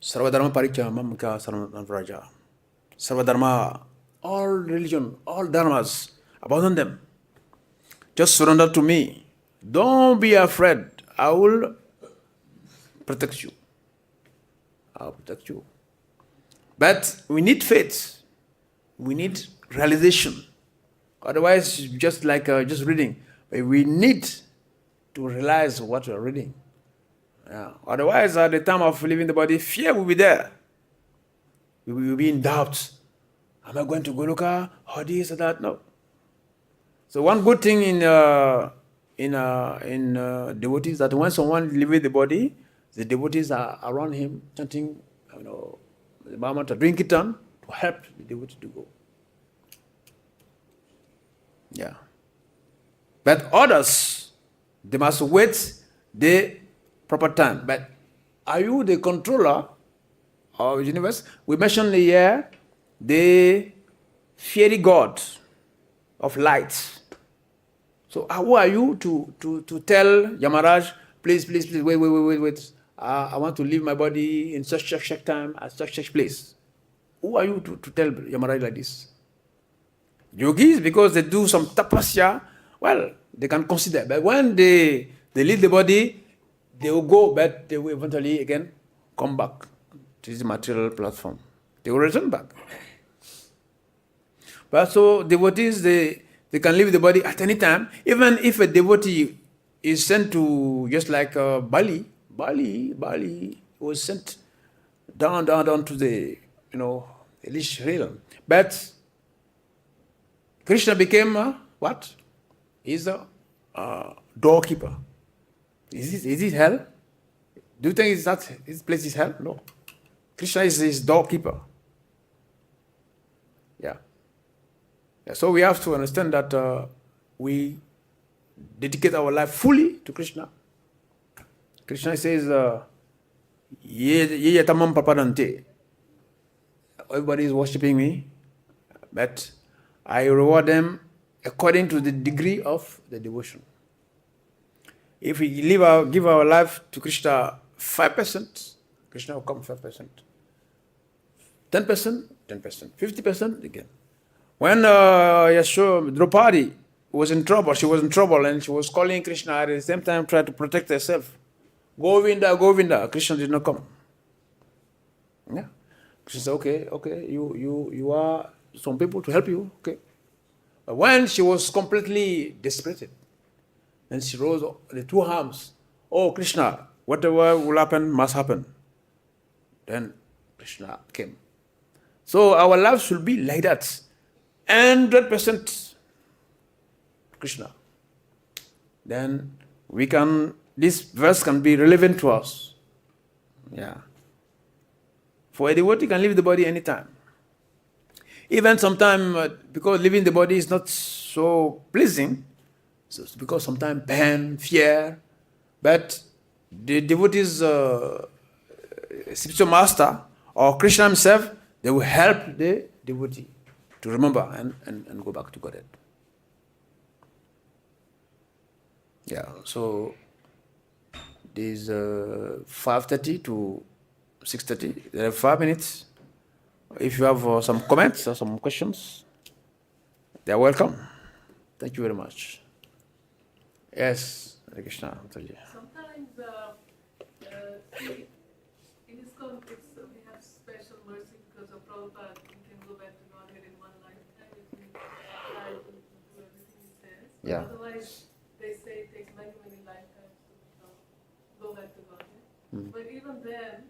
Sarvadharma parityamam sarvam vraja. Sarvadharma, all religion, all dharmas, abandon them. Just surrender to me. Don't be afraid. I will protect you. I'll protect you. But we need faith. We need realization. Otherwise, just like just reading. But we need to realize what we are reading. Yeah. Otherwise, at the time of leaving the body, fear will be there. We will be in doubt. Am I going to Goloka or this or that? No. So one good thing in devotees that when someone leaves the body, the devotees are around him chanting, the mantra, doing kirtan to help the devotee to go. Yeah. But others, they must wait the proper time. But are you the controller of the universe. We mentioned here the fairy god of light. So who are you to tell Yamaraj, please, wait. I want to leave my body in such time at such place. Who are you to tell Yamaraj like this? Yogis, because they do some tapasya, well, they can consider. But when they leave the body, they will go, but they will eventually again come back to this material platform. They will return back. But so devotees, they can leave the body at any time. Even if a devotee is sent to, just like Bali was sent down to the, Elish realm. But Kṛṣṇa became what? He's the doorkeeper. Is it hell? Do you think his place is hell? No. Kṛṣṇa is his doorkeeper. Yeah. So we have to understand that we dedicate our life fully to Kṛṣṇa. Kṛṣṇa says, Ye yatamam papadante. Everybody is worshipping me, but I reward them according to the degree of the devotion. If we give our life to Kṛṣṇa 5%, Kṛṣṇa will come 5%. 10%, 50% again. When Draupadi was in trouble, she was in trouble and she was calling Kṛṣṇa at the same time trying to protect herself. Govinda, Kṛṣṇa did not come. Yeah. Kṛṣṇa said, okay, you are some people to help you, okay. But when she was completely desperate, then she rose the two arms. Oh, Kṛṣṇa, whatever will happen must happen. Then Kṛṣṇa came. So our life should be like that. 100% Kṛṣṇa. Then this verse can be relevant to us. Yeah. For a devotee can leave the body anytime. Even sometimes, because leaving the body is not so pleasing, so it's because sometimes pain, fear, but the devotee's spiritual master or Kṛṣṇa himself, they will help the devotee to remember and go back to Godhead. Yeah, so there's 5:30 to 6:30. There are 5 minutes. If you have some comments or some questions, they are welcome. Thank you very much. Yes, Hare Krishna. Sometimes in this context, we have special mercy because of Prabhupada. We can go back to Godhead in one lifetime if we try to do everything he says. Yeah. Otherwise, they say it takes many lifetimes to go back to Godhead. But even then,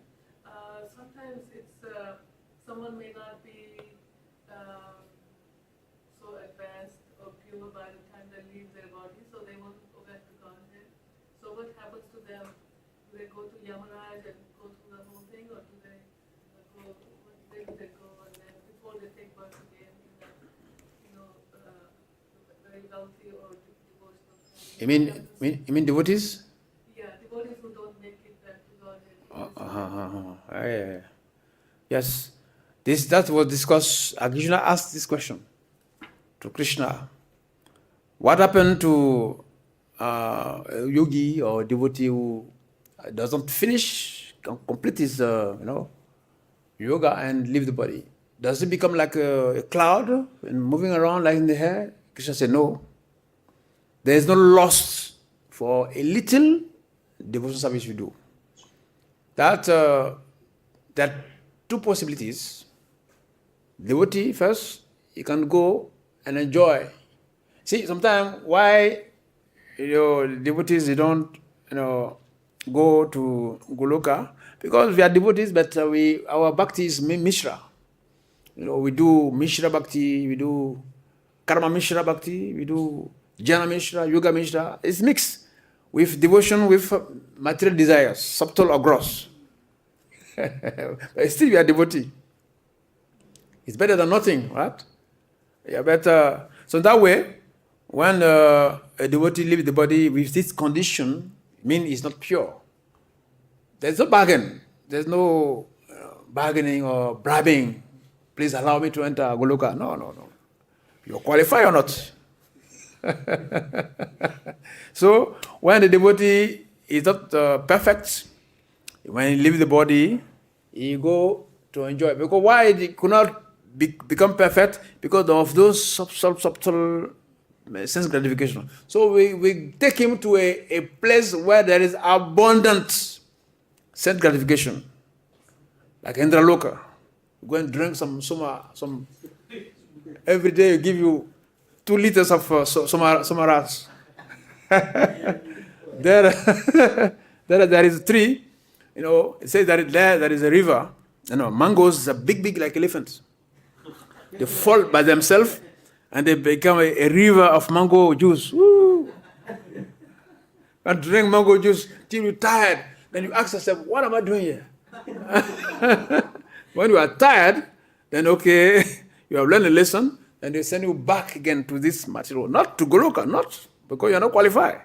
sometimes it's someone may not be so advanced or pure by the time they leave their body, so they won't go back to Godhead. So what happens to them? Do they go to Yamaraj and go through the whole thing, or do they go? Where do they go? And then before they take birth again, very wealthy or devotional. You mean devotees? Yeah, devotees who don't make it back to Godhead. Yeah. Yes. That was discussed. Arjuna asked this question to Kṛṣṇa. What happened to a yogi or devotee who doesn't complete his yoga and leave the body? Does it become like a cloud and moving around like in the air? Kṛṣṇa said no. There is no loss for a little devotional service you do. That two possibilities. Devotee first, you can go and enjoy. See, sometimes why devotees they don't go to Goloka, because we are devotees, but our bhakti is Mishra. We do Mishra bhakti, we do Karma Mishra bhakti, we do Jnana Mishra, Yoga Mishra. It's mixed with devotion with material desires, subtle or gross. But still we are devotee. It's better than nothing, right? Yeah, but so that way, when a devotee leaves the body with this condition, means it's not pure. There's no bargain. There's no bargaining or bribing. Please allow me to enter Goloka. No. You're qualified or not. So when the devotee is not perfect, when he leaves the body, he go to enjoy. Because why he could not become perfect? Because of those subtle sense gratification. So we take him to a place where there is abundant sense gratification, like Indraloka. Go and drink some every day. Give you 2 liters of Samaras. There is a tree. It says that there is a river. Mangoes are big like elephants. They fall by themselves and they become a river of mango juice. Woo! And drink mango juice till you're tired. Then you ask yourself, what am I doing here? When you are tired, then okay, you have learned a lesson, and they send you back again to this material. Not to Goloka, not because you are not qualified.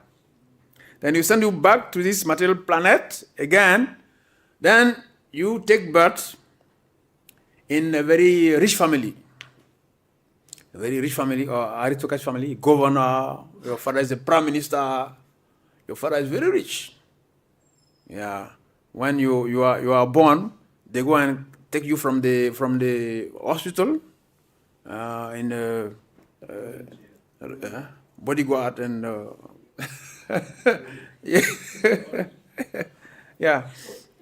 Then you send you back to this material planet again. Then you take birth in a very rich family. A very rich family, or aristocratic family, governor, your father is a prime minister, your father is very rich. Yeah. When you are born, they go and take you from the hospital in bodyguard and yeah.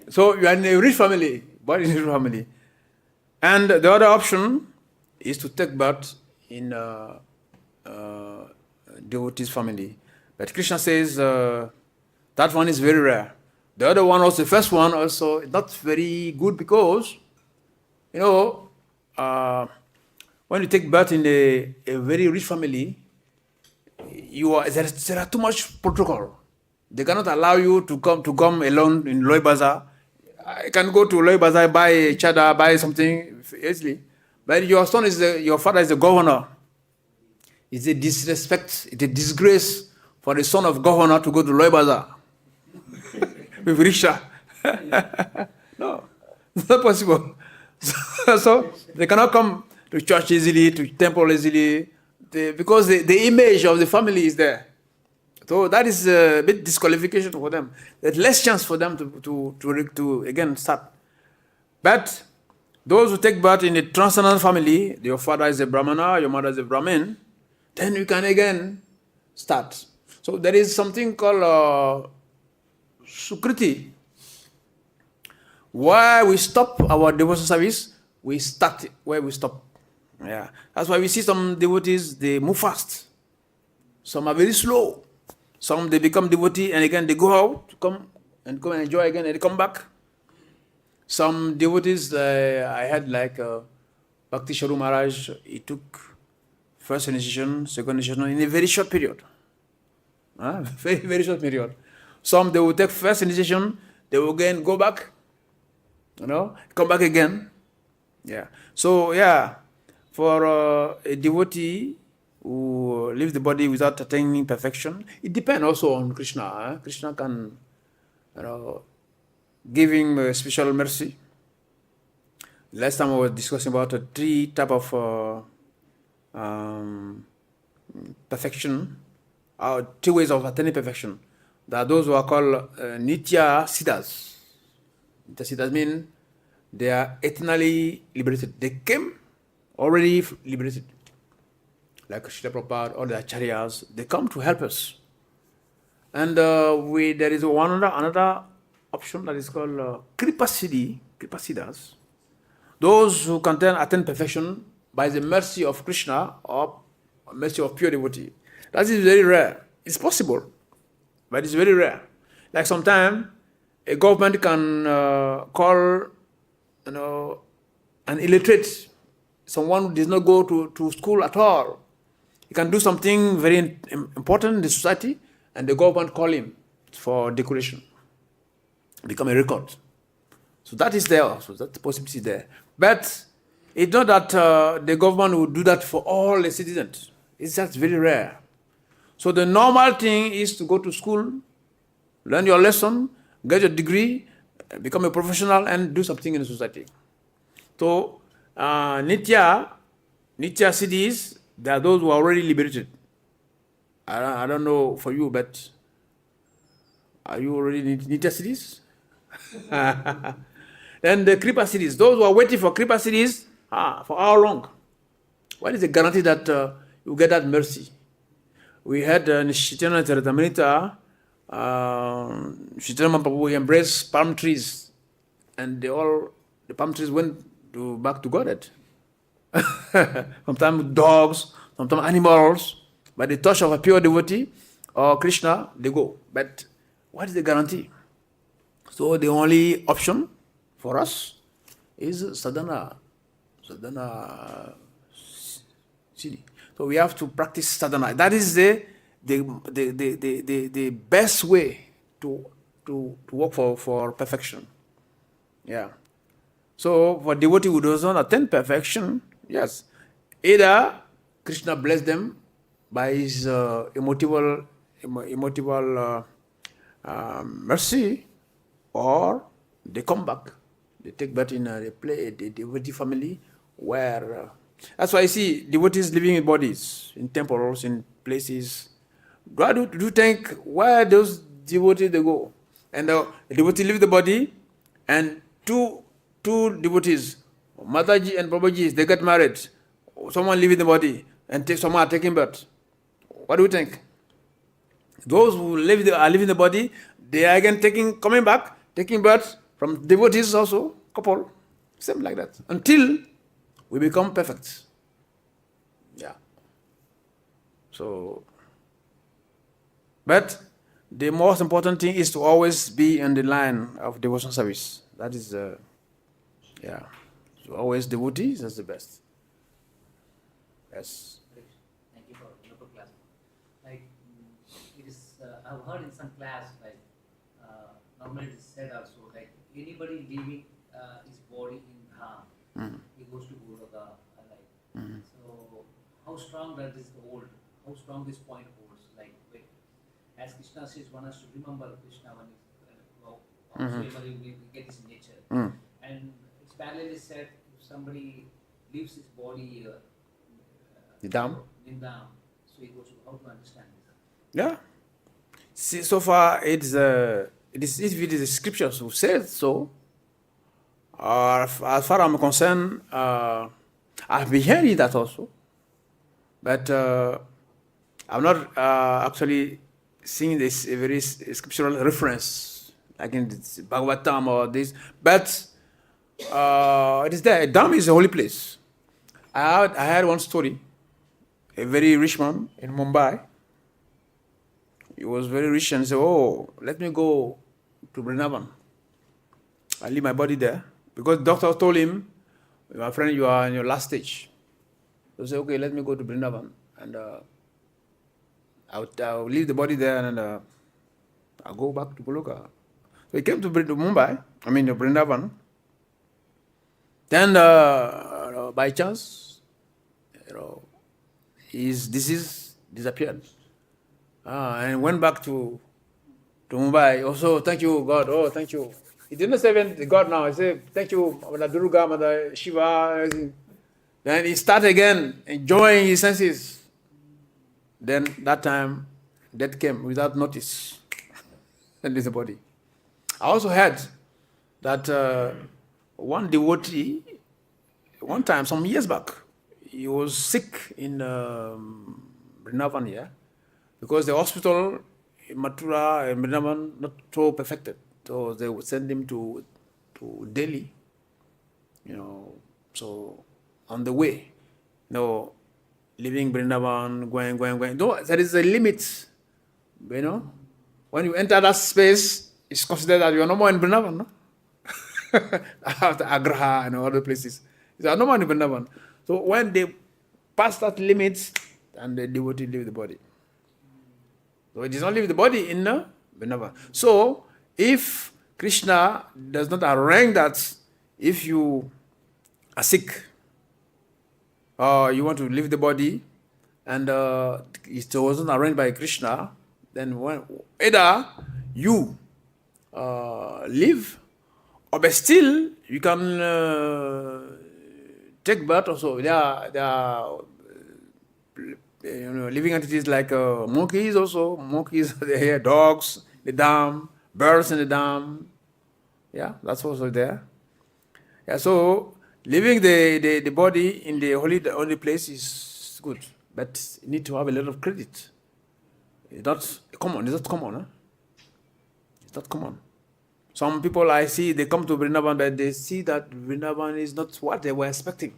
So you are in a rich family, but in a rich family. And the other option is to take birth in devotee's family. But Kṛṣṇa says that one is very rare. The other one, also the first one, also not very good because, when you take birth in a very rich family, there are too much protocol. They cannot allow you to come alone in Loy Bazaar. I can go to Loy Bazaar, buy a chada, buy something easily. But your father is the governor. It's a disrespect, it's a disgrace for the son of governor to go to Loy Bazaar with rickshaw. No, it's not possible. So they cannot come to church easily, to temple easily, because the image of the family is there. So that is a bit disqualification for them. There's less chance for them to again start. But those who take birth in a transcendental family, your father is a Brahmana, your mother is a Brahmin, then you can again start. So there is something called Sukriti. Why we stop our devotional service, we start where we stop. Yeah, that's why we see some devotees, they move fast. Some are very slow. Some they become devotee and again they go out to come and enjoy again and they come back. Some devotees I had like Bhakti Maharaj, he took first initiation, second initiation in a very short period. Very, very short period. Some they will take first initiation, they will again go back, come back again. Yeah. So yeah, for a devotee who leaves the body without attaining perfection, it depends also on Kṛṣṇa. Kṛṣṇa can, give him a special mercy. Last time I was discussing about 3 types of perfection, 3 ways of attaining perfection. There are those who are called Nitya Siddhas. Nitya Siddhas mean they are eternally liberated. They came already liberated. Like Srila Prabhupada or the Acharyas, they come to help us. And there is another option that is called Kripa Siddhas. Those who can attain perfection by the mercy of Kṛṣṇa or mercy of pure devotee. That is very rare. It's possible, but it's very rare. Like sometimes a government can call, an illiterate, someone who does not go to school at all. He can do something very important in the society, and the government call him for decoration, become a record. So that is there. So that possibility is there. But it's not that the government will do that for all the citizens. It's just very rare. So the normal thing is to go to school, learn your lesson, get your degree, become a professional, and do something in the society. So, Nitya siddhis, they are those who are already liberated. I don't know for you, but are you already Nitya siddhis? Then the Kripa siddhis, those who are waiting for Kripa siddhis, for how long? What is the guarantee that you get that mercy? We had in Chaitanya Charitamrita, Chaitanya Mahaprabhu embraced palm trees, and the palm trees went back to Godhead. Sometimes dogs, sometimes animals, by the touch of a pure devotee or Kṛṣṇa, they go. But what is the guarantee? So the only option for us is sadhana siddhi. So we have to practice sadhana. That is the best way to work for perfection. Yeah. So for devotee who does not attain perfection, yes, either Kṛṣṇa bless them by his emotional mercy, or they come back. They take birth in a devotee family where. That's why I see devotees living in bodies, in temples, in places. God, do you think where those devotees they go? And the devotee leave the body, and two devotees, Mataji and Babaji, they get married. Someone leaving the body and someone are taking birth. What do you think? Those who are leaving the body, they are again coming back, taking birth from devotees also, couple, same like that, until we become perfect. Yeah. So, but the most important thing is to always be in the line of devotion service. That is, yeah. So always devotees, that's the best. Yes. Thank you for wonderful class. Like, it is, I've heard in some class, like, normally it is said also, like, anybody leaving his body in dham, he goes to Goloka alive. So, how strong that is hold? How strong this point holds? Like, as Kṛṣṇa says, one has to remember Kṛṣṇa when whosoever you get his nature. And it's parallelly said, if somebody leaves his body The dham. in dham, so he goes to how to understand this? Yeah. See, so far it is if it is the scriptures who said so. As far as I'm concerned, I've been hearing that also, but I'm not actually seeing this a very scriptural reference, like in this Bhagavatam or this. But it is there. Dham is a holy place. I had one story. A very rich man in Mumbai. He was very rich and said, "Oh, let me go to Vrindavan. I leave my body there." Because the doctor told him, "My friend, you are in your last stage." So he said, "Okay, let me go to Vrindavan, and I'll leave the body there, and I'll go back to Goloka." So he came to Mumbai, Vrindavan. Then by chance, his disease disappeared. And went back to Mumbai. Also, thank you, God. Oh, thank you. He didn't say even the God now. He said, "Thank you, Mother Durga, Mother Shiva." Everything. Then he started again enjoying his senses. Then that time, death came without notice and leave the body. I also heard that one devotee, one time, some years back, he was sick in Vrindavan, yeah, because the hospital in Mathura and Vrindavan not so perfected. So they would send him to Delhi, so on the way, leaving Vrindavan, going. No, there is a limit, When you enter that space, it's considered that you are no more in Vrindavan, no? After Agra and other places. You are no more in Vrindavan. So when they pass that limit, and the devotee leave the body. So it is not leave the body in Vrindavan. So if Kṛṣṇa does not arrange that, if you are sick, or you want to leave the body, and it wasn't arranged by Kṛṣṇa, then either you leave, or but still you can take birth also. They are living entities like monkeys also. Monkeys, they hear dogs, the dam, birds in the dam. Yeah, that's also there. Yeah, so leaving the body in the holy place is good, but you need to have a lot of credit. It's not common. It's not common. Huh? It's not common. Some people I see, they come to Vrindavan, but they see that Vrindavan is not what they were expecting.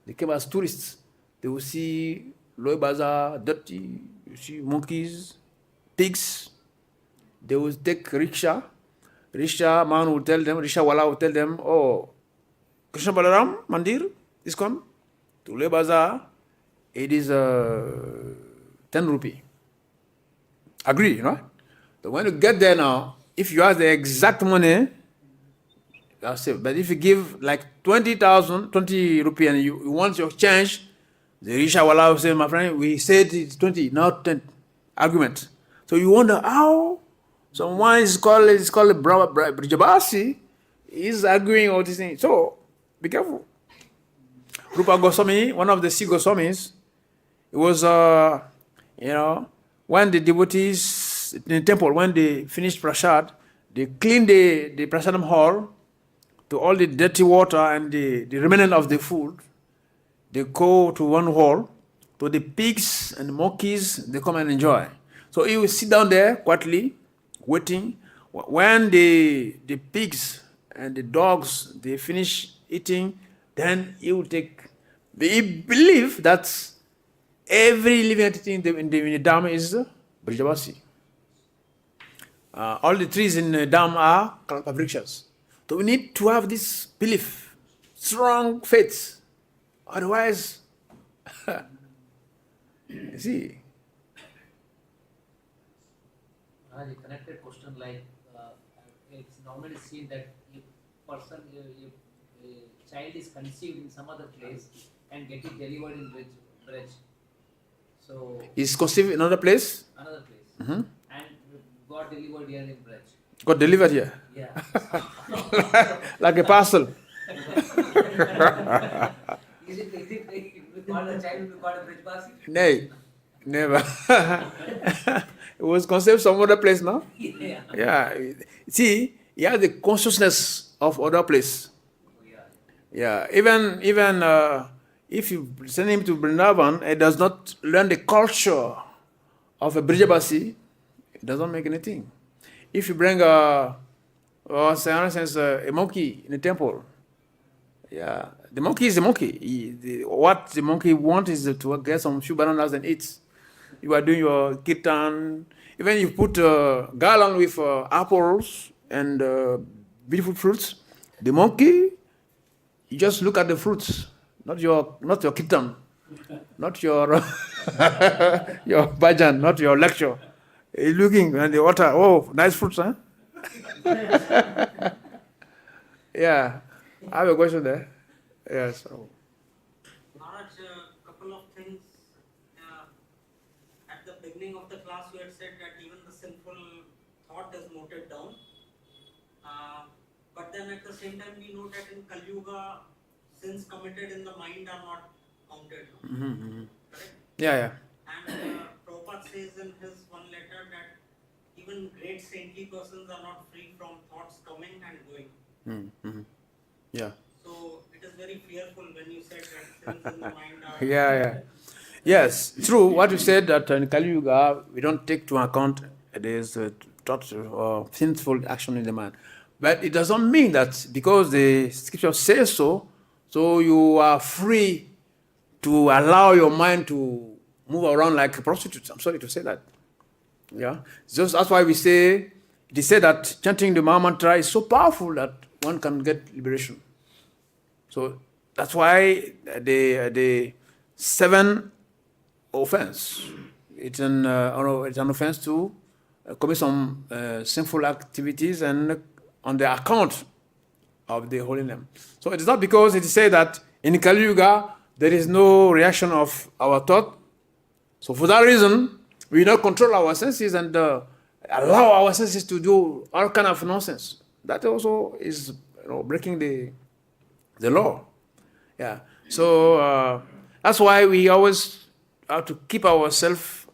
They came as tourists. They will see Loy Bazaar, dirty, you see monkeys, pigs. They will take rickshaw. Rickshaw man will tell them, rickshaw wala will tell them, oh, Kṛṣṇa Balaram Mandir is come to Loy Bazaar. It is 10 rupee. Agree, right? So when you get there now, if you have the exact money, that's it. But if you give like 20 rupee and you want your change, the rickshaw wala will say, my friend, we said it's 20, not 10. Argument. So you wonder how someone is called Brahma-vidaḥ is arguing all these things. So be careful. Rupa Goswami, one of the 6 Goswamis, it was when the devotees in the temple, when they finished prasad, they cleaned the prasadam hall to all the dirty water and the remnant of the food. They go to one hall, to the pigs and the monkeys, they come and enjoy. So you will sit down there quietly, waiting. When the pigs and the dogs, they finish eating, then you will take. They believe that every living entity in the dam is Brahma-vidaḥ. All the trees in the dam are kalpa-vrikshas. So we need to have this belief, strong faith. Otherwise, you see. A connected question like it's normally seen that if a child is conceived in some other place and get it delivered in Braj. So Is conceived in another place? Another place. Mm-hmm. And got delivered here in Braj. Got delivered here. Yeah. Like a parcel. Is it if we call a child, we call a Brajbasi? Nay, never. It was conceived some other place, no? Yeah. Yeah. See, you have the consciousness of other place. Yeah. Yeah. Even if you send him to Vrindavan, it does not learn the culture of a Brajbasi, it doesn't make anything. If you bring a monkey in the temple, yeah, the monkey is a monkey. What the monkey wants is to get some few bananas and eat. You are doing your kirtan. Even you put a garland with apples and beautiful fruits. The monkey, you just look at the fruits, not your kirtan, not your your bhajan, not your lecture. He's looking at the water. Oh, nice fruits, huh? Yeah. I have a question there. Yeah, so. Maharaj, a couple of things. At the beginning of the class, you had said that even the sinful thought is noted down. But then at the same time, we know that in Kali Yuga, sins committed in the mind are not counted. Mm-hmm. Correct? Yeah. And Prabhupada says in his one letter that even great saintly persons are not free from thoughts coming and going. Mm-hmm. Yeah. So it is very fearful when you said that sins in the mind are... Yeah. Yes, true. What you said that in Kali Yuga, we don't take to account there's thought or sinful action in the mind. But it doesn't mean that because the scripture says so you are free to allow your mind to move around like a prostitute. I'm sorry to say that. Yeah. Just that's why they say that chanting the Maha Mantra is so powerful that one can get liberation. So that's why the 7 offense, it's an offense to commit some sinful activities and on the account of the holy name. So it is not because it is said that in Kali Yuga there is no reaction of our thought. So for that reason, we don't control our senses and allow our senses to do all kind of nonsense. That also is breaking the law. Yeah. So that's why we always have to keep ourselves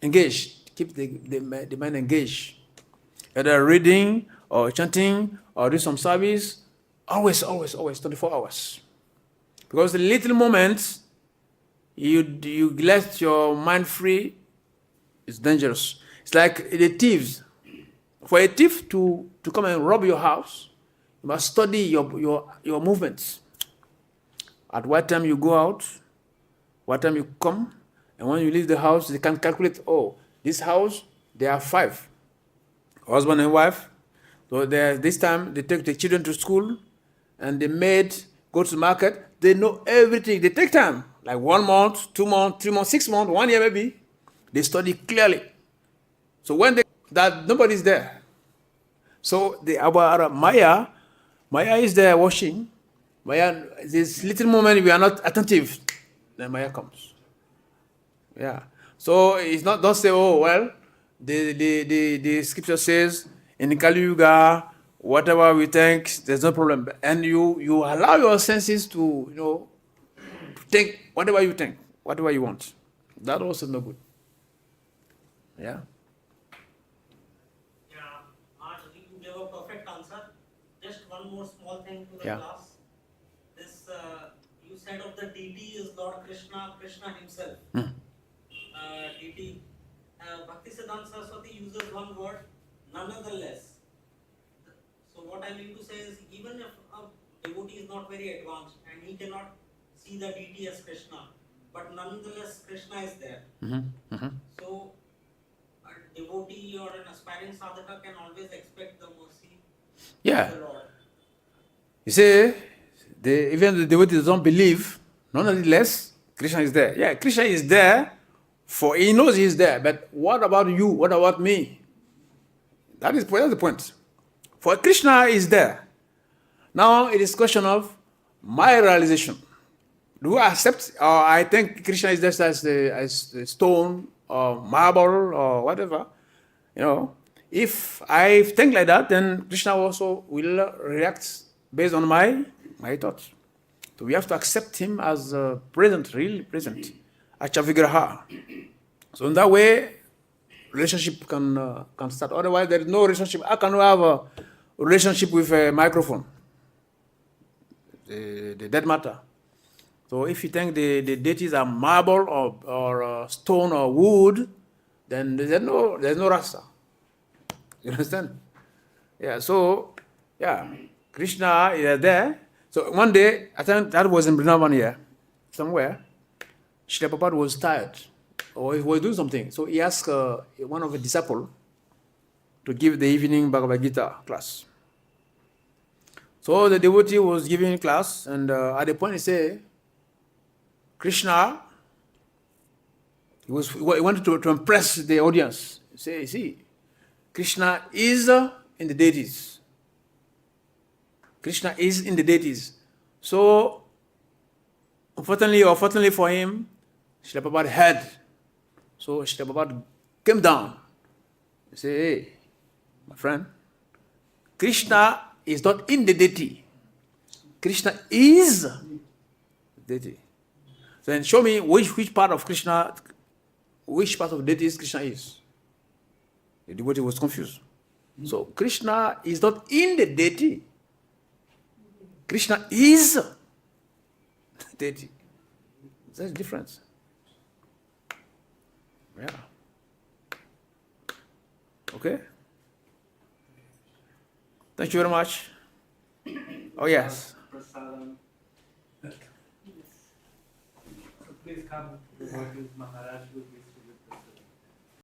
engaged, keep the mind engaged. Either reading or chanting or do some service, always, 24 hours. Because the little moments you let your mind free is dangerous. It's like the thieves. For a thief to come and rob your house, you must study your movements. At what time you go out, what time you come, and when you leave the house, they can calculate, oh, this house, there are 5, husband and wife. So this time they take the children to school, and the maid go to the market. They know everything. They take time, like 1 month, 2 months, 3 months, 6 months, 1 year maybe. They study clearly. So when that nobody's there. So our Maya is there watching. Maya, this little moment we are not attentive, then Maya comes. Yeah. So it's not, don't say, oh, well, the scripture says in Kali Yuga, whatever we think, there's no problem. And you allow your senses to, think whatever you think, whatever you want. That also is no good. Yeah. Yeah, Maharaj, you gave a perfect answer. Just one more small thing to the Yeah. class. This, you said of the deity is Lord Kṛṣṇa himself. Deity. Bhakti Siddhanta Saraswati uses one word, nonetheless. So what I mean to say is, even if a devotee is not very advanced and he cannot see the deity as Kṛṣṇa, but nonetheless Kṛṣṇa is there. So a devotee or an aspiring sadhaka can always expect the mercy Yeah. of the Lord. You see, even the devotees don't believe, nonetheless, Krishna is there. Yeah, Krishna is there, for he knows he is there. But what about you? What about me? That's the point. For Krishna is there. Now it is question of my realization. Do I accept, or I think Krishna is just as the stone or marble or whatever? If I think like that, then Krishna also will react based on my thoughts. So we have to accept him as present, really present, achavigraha. So in that way, relationship can start. Otherwise, there is no relationship. How can we have a relationship with a microphone? The dead matter. So if you think the deities are marble or stone or wood, then there's no rasa. You understand? Yeah. So Krishna is there. So one day, I think that was in Vrindavan here, somewhere. Srila Prabhupada was tired, or he was doing something. So he asked one of his disciples to give the evening Bhagavad Gita class. So the devotee was giving class, and at the point he said, Krishna, he wanted to impress the audience. He said, see, Krishna is in the deities. Krishna is in the deities. So, unfortunately or fortunately for him, Srila Prabhupada heard. So Srila Prabhupada came down. He said, hey, my friend, Krishna is not in the deity. Krishna is the deity. So then show me which part of Krishna, which part of deities Krishna is. The devotee was confused. So Krishna is not in the deity. Krishna is the deity. There's a difference. Yeah. Okay? Thank you very much. Oh, yes. Prasadam. Please come. What is Maharaj will be